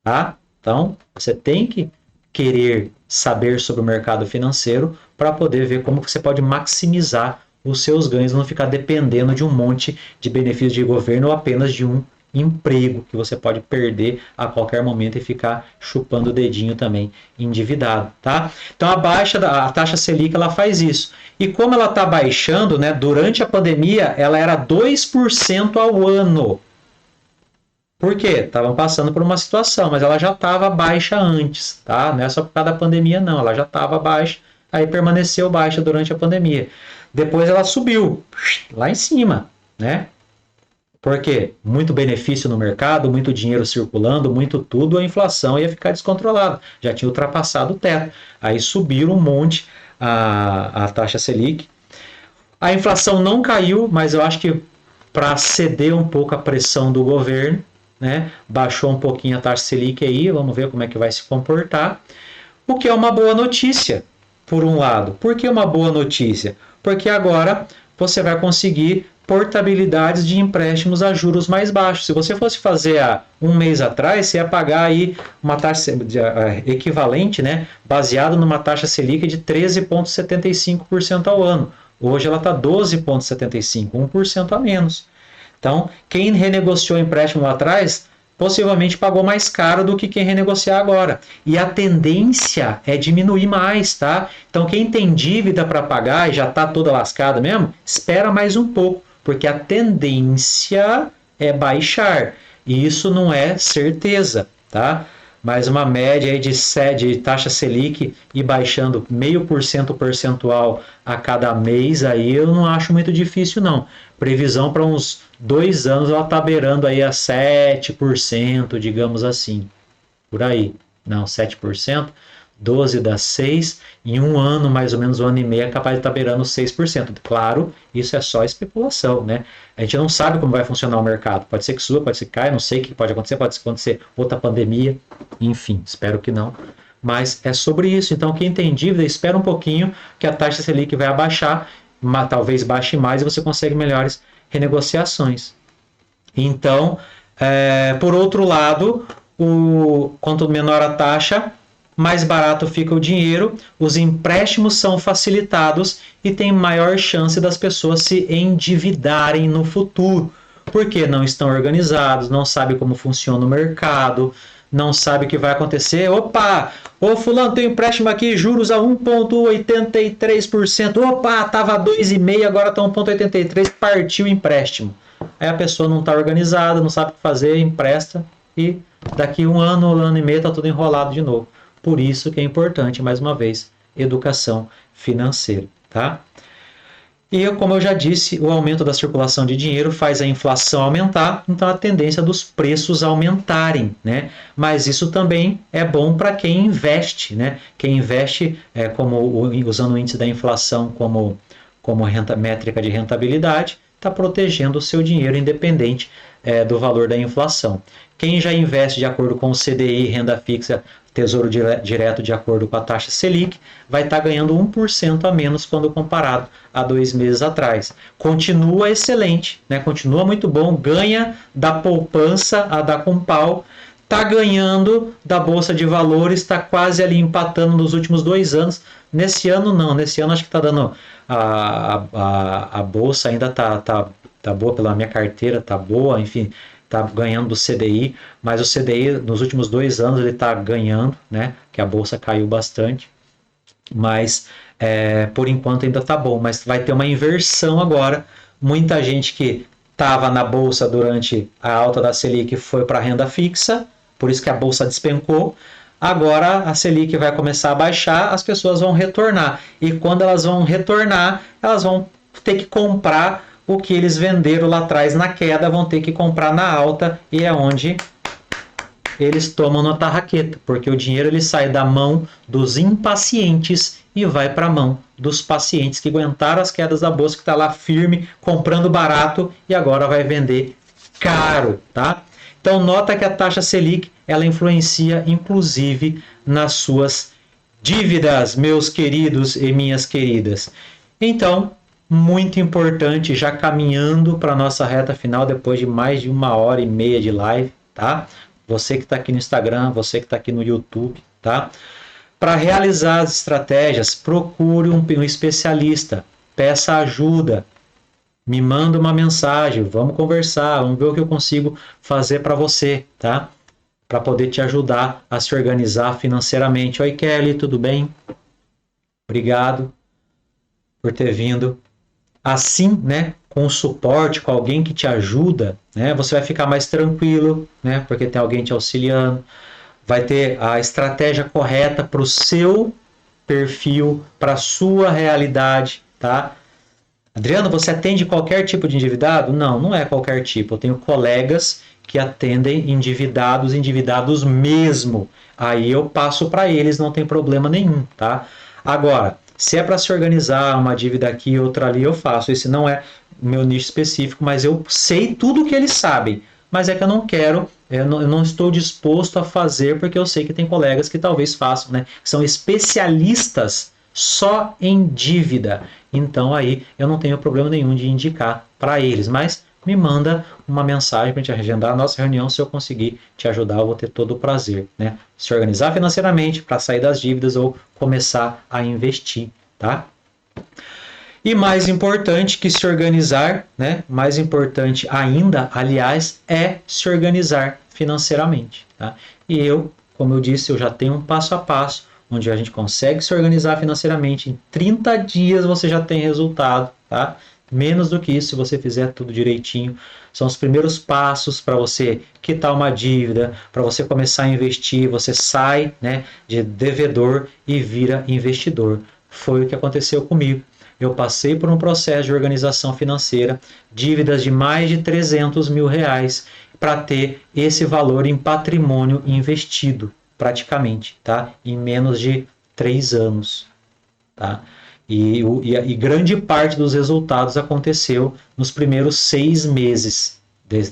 Tá? Então, você tem que querer saber sobre o mercado financeiro para poder ver como você pode maximizar os seus ganhos, não ficar dependendo de um monte de benefícios de governo ou apenas de um emprego que você pode perder a qualquer momento e ficar chupando o dedinho também endividado, tá? Então a taxa Selic ela faz isso. E como ela está baixando, né, durante a pandemia ela era 2% ao ano. Por quê? Estavam passando por uma situação, mas ela já estava baixa antes, tá? Não é só por causa da pandemia, não. Ela já estava baixa, aí permaneceu baixa durante a pandemia. Depois ela subiu, lá em cima, né? Por quê? Muito benefício no mercado, muito dinheiro circulando, muito tudo, a inflação ia ficar descontrolada. Já tinha ultrapassado o teto. Aí subiram um monte a taxa Selic. A inflação não caiu, mas eu acho que para ceder um pouco a pressão do governo, né? Baixou um pouquinho a taxa Selic aí, vamos ver como é que vai se comportar. O que é uma boa notícia, por um lado. Por que uma boa notícia? Porque agora você vai conseguir portabilidades de empréstimos a juros mais baixos. Se você fosse fazer há um mês atrás, você ia pagar aí uma taxa equivalente, né? Baseado numa taxa Selic de 13,75% ao ano. Hoje ela está 12,75%, 1% a menos. Então, quem renegociou o empréstimo lá atrás, possivelmente pagou mais caro do que quem renegociar agora. E a tendência é diminuir mais, tá? Então, quem tem dívida para pagar e já está toda lascada mesmo, espera mais um pouco, porque a tendência é baixar. E isso não é certeza, tá? Mas uma média aí de taxa Selic e baixando 0,5% percentual a cada mês, aí eu não acho muito difícil, não. Previsão para uns 2 anos ela está beirando aí a 7%, digamos assim. Por aí. Não, 7%. 12 dá 6, em um ano, mais ou menos um ano e meio, é capaz de estar beirando 6%. Claro, isso é só especulação, né? A gente não sabe como vai funcionar o mercado. Pode ser que suba, pode ser que caia, não sei o que pode acontecer outra pandemia, enfim, espero que não. Mas é sobre isso. Então, quem tem dívida, espera um pouquinho que a taxa Selic vai abaixar, talvez baixe mais e você consegue melhores renegociações. Então, por outro lado, quanto menor a taxa, mais barato fica o dinheiro, os empréstimos são facilitados e tem maior chance das pessoas se endividarem no futuro, porque não estão organizados, não sabem como funciona o mercado, não sabem o que vai acontecer. Opa, ô fulano, tem um empréstimo aqui, juros a 1,83%. Opa, estava 2,5%, agora está 1,83%, partiu o empréstimo. Aí a pessoa não está organizada, não sabe o que fazer, empresta e daqui um ano e meio está tudo enrolado de novo. Por isso que é importante, mais uma vez, educação financeira, tá? E, como eu já disse, o aumento da circulação de dinheiro faz a inflação aumentar, então a tendência dos preços aumentarem, né? Mas isso também é bom para quem investe, né? Quem investe, usando o índice da inflação como métrica de rentabilidade, está protegendo o seu dinheiro independente do valor da inflação. Quem já investe de acordo com o CDI, renda fixa, Tesouro Direto de acordo com a taxa Selic, vai estar ganhando 1% a menos quando comparado a 2 meses atrás. Continua excelente, né? Continua muito bom, ganha da poupança a da Compal, está ganhando da Bolsa de Valores, está quase ali empatando nos últimos 2 anos. Nesse ano não, nesse ano acho que está dando a Bolsa ainda tá boa, pela minha carteira tá boa, enfim, está ganhando do CDI, mas o CDI nos últimos 2 anos ele está ganhando, né? Que a bolsa caiu bastante, mas por enquanto ainda está bom, mas vai ter uma inversão agora. Muita gente que estava na bolsa durante a alta da Selic foi para a renda fixa, por isso que a bolsa despencou. Agora a Selic vai começar a baixar, as pessoas vão retornar, e quando elas vão retornar, elas vão ter que comprar o que eles venderam lá atrás na queda, vão ter que comprar na alta, e é onde eles tomam na tarraqueta, porque o dinheiro ele sai da mão dos impacientes e vai para a mão dos pacientes que aguentaram as quedas da bolsa, que está lá firme, comprando barato e agora vai vender caro, tá? Então, nota que a taxa Selic, ela influencia, inclusive, nas suas dívidas, meus queridos e minhas queridas. Então, muito importante, já caminhando para a nossa reta final, depois de mais de 1h30 de live, tá? Você que está aqui no Instagram, você que está aqui no YouTube, tá? Para realizar as estratégias, procure um especialista, peça ajuda, me manda uma mensagem, vamos conversar, vamos ver o que eu consigo fazer para você, tá? Para poder te ajudar a se organizar financeiramente. Oi, Kelly, tudo bem? Obrigado por ter vindo. Assim, né, com o suporte, com alguém que te ajuda, né, você vai ficar mais tranquilo, né, porque tem alguém te auxiliando, vai ter a estratégia correta para o seu perfil, para a sua realidade, tá? Adriano, você atende qualquer tipo de endividado? Não, não é qualquer tipo. Eu tenho colegas que atendem endividados mesmo. Aí eu passo para eles, não tem problema nenhum, tá? Agora, se é para se organizar uma dívida aqui, outra ali, eu faço. Esse não é meu nicho específico, mas eu sei tudo que eles sabem. Mas é que eu não quero, eu não estou disposto a fazer, porque eu sei que tem colegas que talvez façam, né? Que são especialistas só em dívida. Então aí eu não tenho problema nenhum de indicar para eles, mas me manda uma mensagem para a gente agendar a nossa reunião. Se eu conseguir te ajudar, eu vou ter todo o prazer, né? Se organizar financeiramente para sair das dívidas ou começar a investir, tá? E mais importante que se organizar, né? Mais importante ainda, aliás, é se organizar financeiramente, tá? E eu, como eu disse, eu já tenho um passo a passo onde a gente consegue se organizar financeiramente. Em 30 dias você já tem resultado, tá? Menos do que isso, se você fizer tudo direitinho. São os primeiros passos para você quitar uma dívida, para você começar a investir. Você sai, né, de devedor e vira investidor. Foi o que aconteceu comigo. Eu passei por um processo de organização financeira, dívidas de mais de 300 mil reais, para ter esse valor em patrimônio investido, praticamente, tá? Em menos de 3 anos, tá? E grande parte dos resultados aconteceu nos primeiros 6 meses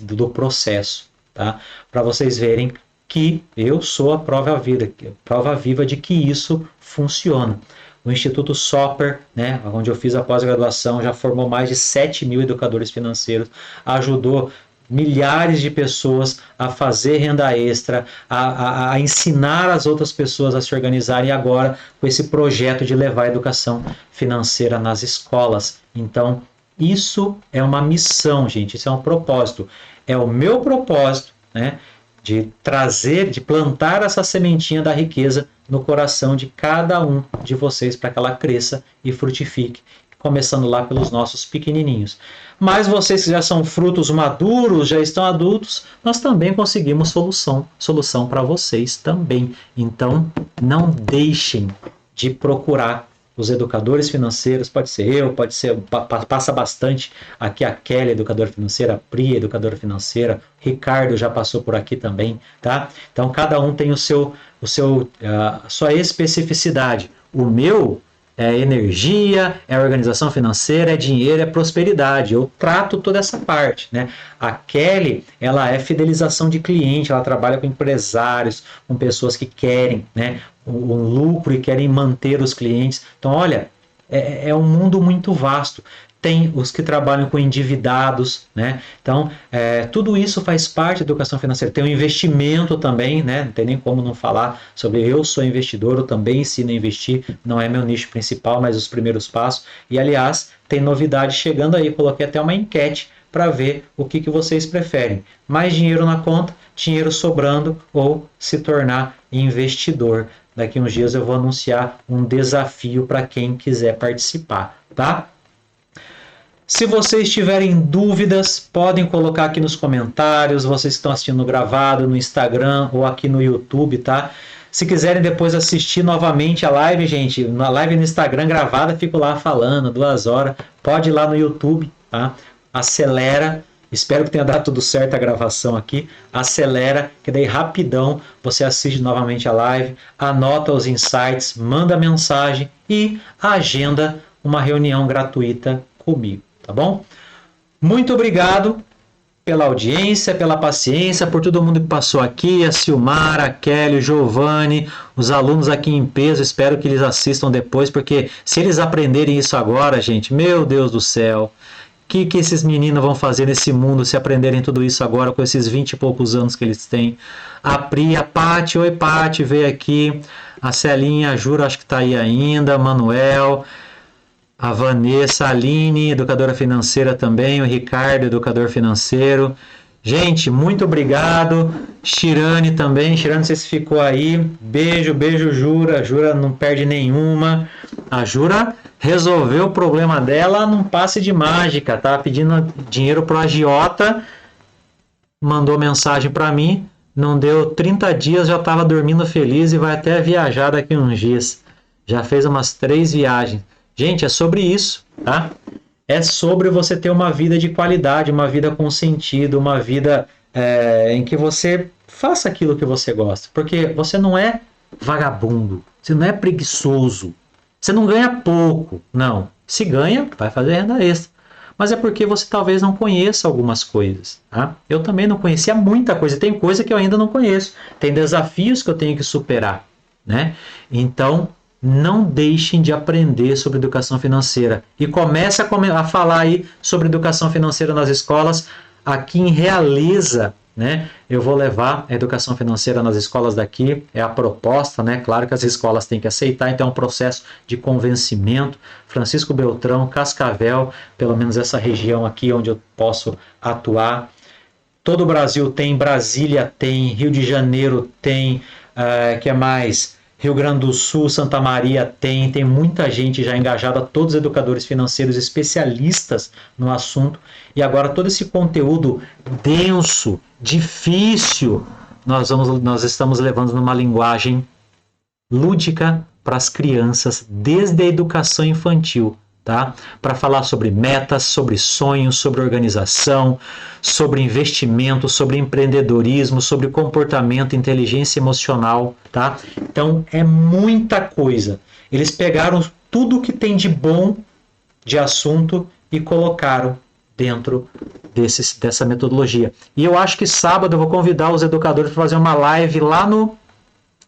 do processo, tá? Para vocês verem que eu sou a prova viva de que isso funciona. O Instituto Soper, né, onde eu fiz a pós-graduação, já formou mais de 7 mil educadores financeiros, ajudou milhares de pessoas a fazer renda extra, a ensinar as outras pessoas a se organizarem agora com esse projeto de levar a educação financeira nas escolas. Então, isso é uma missão, gente, isso é um propósito. É o meu propósito, né, de trazer, de plantar essa sementinha da riqueza no coração de cada um de vocês para que ela cresça e frutifique, começando lá pelos nossos pequenininhos. Mas vocês que já são frutos maduros, já estão adultos, nós também conseguimos solução para vocês também. Então, não deixem de procurar os educadores financeiros, pode ser eu, pode ser, passa bastante aqui a Kelly, educadora financeira, a Pri, educadora financeira, Ricardo já passou por aqui também, tá? Então, cada um tem a sua especificidade. O meu é energia, é organização financeira, é dinheiro, é prosperidade. Eu trato toda essa parte, né? A Kelly, ela é fidelização de cliente, ela trabalha com empresários, com pessoas que querem, né, um lucro e querem manter os clientes. Então, olha, é um mundo muito vasto. Tem os que trabalham com endividados, né? Então, tudo isso faz parte da educação financeira. Tem o investimento também, né? Não tem nem como não falar sobre eu sou investidor, eu também ensino a investir, não é meu nicho principal, mas os primeiros passos. E, aliás, tem novidade chegando aí, coloquei até uma enquete para ver o que vocês preferem. Mais dinheiro na conta, dinheiro sobrando ou se tornar investidor. Daqui uns dias eu vou anunciar um desafio para quem quiser participar, tá? Se vocês tiverem dúvidas, podem colocar aqui nos comentários, vocês que estão assistindo gravado no Instagram ou aqui no YouTube, tá? Se quiserem depois assistir novamente a live, gente, na live no Instagram gravada, fico lá falando 2 horas, pode ir lá no YouTube, tá? Acelera, espero que tenha dado tudo certo a gravação aqui, acelera, que daí rapidão você assiste novamente a live, anota os insights, manda mensagem e agenda uma reunião gratuita comigo. Tá bom? Muito obrigado. pela audiência, pela paciência, por todo mundo que passou aqui, a Silmara, a Kelly, o Giovanni, os alunos aqui em peso, espero que eles assistam depois, porque se eles aprenderem isso agora, gente, meu Deus do céu, que esses meninos vão fazer nesse mundo se aprenderem tudo isso agora com esses 20 e poucos anos que eles têm? A Pri, a Paty, oi Paty, veio aqui, a Celinha, a Jura, acho que está aí ainda, Manuel, a Vanessa, a Aline, educadora financeira também, o Ricardo, educador financeiro. Gente, muito obrigado. Shirane também. Shirane, não sei se ficou aí. Beijo, beijo, Jura. Jura não perde nenhuma. A Jura resolveu o problema dela num passe de mágica. Tava pedindo dinheiro pro agiota. Mandou mensagem para mim. Não deu 30 dias, já estava dormindo feliz e vai até viajar daqui uns dias. Já fez umas 3 viagens. Gente, é sobre isso, tá? É sobre você ter uma vida de qualidade, uma vida com sentido, uma vida em que você faça aquilo que você gosta. Porque você não é vagabundo, você não é preguiçoso, você não ganha pouco. Não. Se ganha, vai fazer renda extra. Mas é porque você talvez não conheça algumas coisas. Tá? Eu também não conhecia muita coisa. Tem coisa que eu ainda não conheço. Tem desafios que eu tenho que superar. Né? Então, não deixem de aprender sobre educação financeira. E comece a falar aí sobre educação financeira nas escolas. Aqui em Realiza, né? Eu vou levar a educação financeira nas escolas daqui, é a proposta, né? Claro que as escolas têm que aceitar, então é um processo de convencimento. Francisco Beltrão, Cascavel, pelo menos essa região aqui onde eu posso atuar. Todo o Brasil tem, Brasília tem, Rio de Janeiro tem, que é mais? Rio Grande do Sul, Santa Maria tem muita gente já engajada, todos os educadores financeiros especialistas no assunto. E agora todo esse conteúdo denso, difícil, nós estamos levando numa linguagem lúdica para as crianças desde a educação infantil. Tá? Para falar sobre metas, sobre sonhos, sobre organização, sobre investimento, sobre empreendedorismo, sobre comportamento, inteligência emocional, tá? Então é muita coisa. Eles pegaram tudo que tem de bom de assunto e colocaram dentro dessa metodologia. E eu acho que sábado eu vou convidar os educadores para fazer uma live lá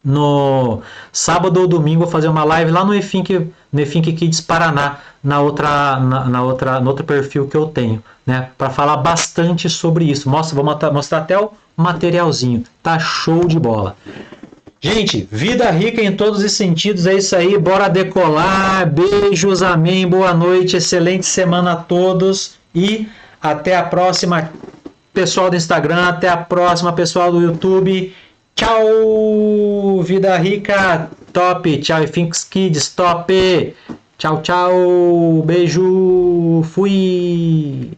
no sábado ou domingo, vou fazer uma live lá no EFINC Kids Paraná, no outro perfil que eu tenho, né, para falar bastante sobre isso. Vou mostrar até o materialzinho, tá show de bola. Gente, vida rica em todos os sentidos, é isso aí, bora decolar, beijos, amém, boa noite, excelente semana a todos e até a próxima, pessoal do Instagram, até a próxima, pessoal do YouTube. Tchau, vida rica, top. Tchau, EFINC Kids, top. Tchau, tchau. Beijo. Fui.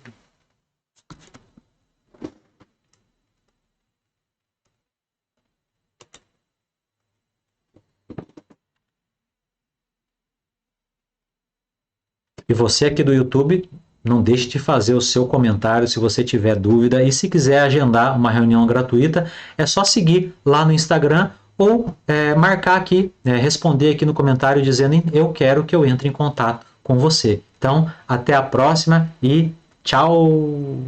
E você aqui do YouTube, não deixe de fazer o seu comentário se você tiver dúvida. E se quiser agendar uma reunião gratuita, é só seguir lá no Instagram ou marcar aqui, responder aqui no comentário dizendo eu quero que eu entre em contato com você. Então, até a próxima e tchau!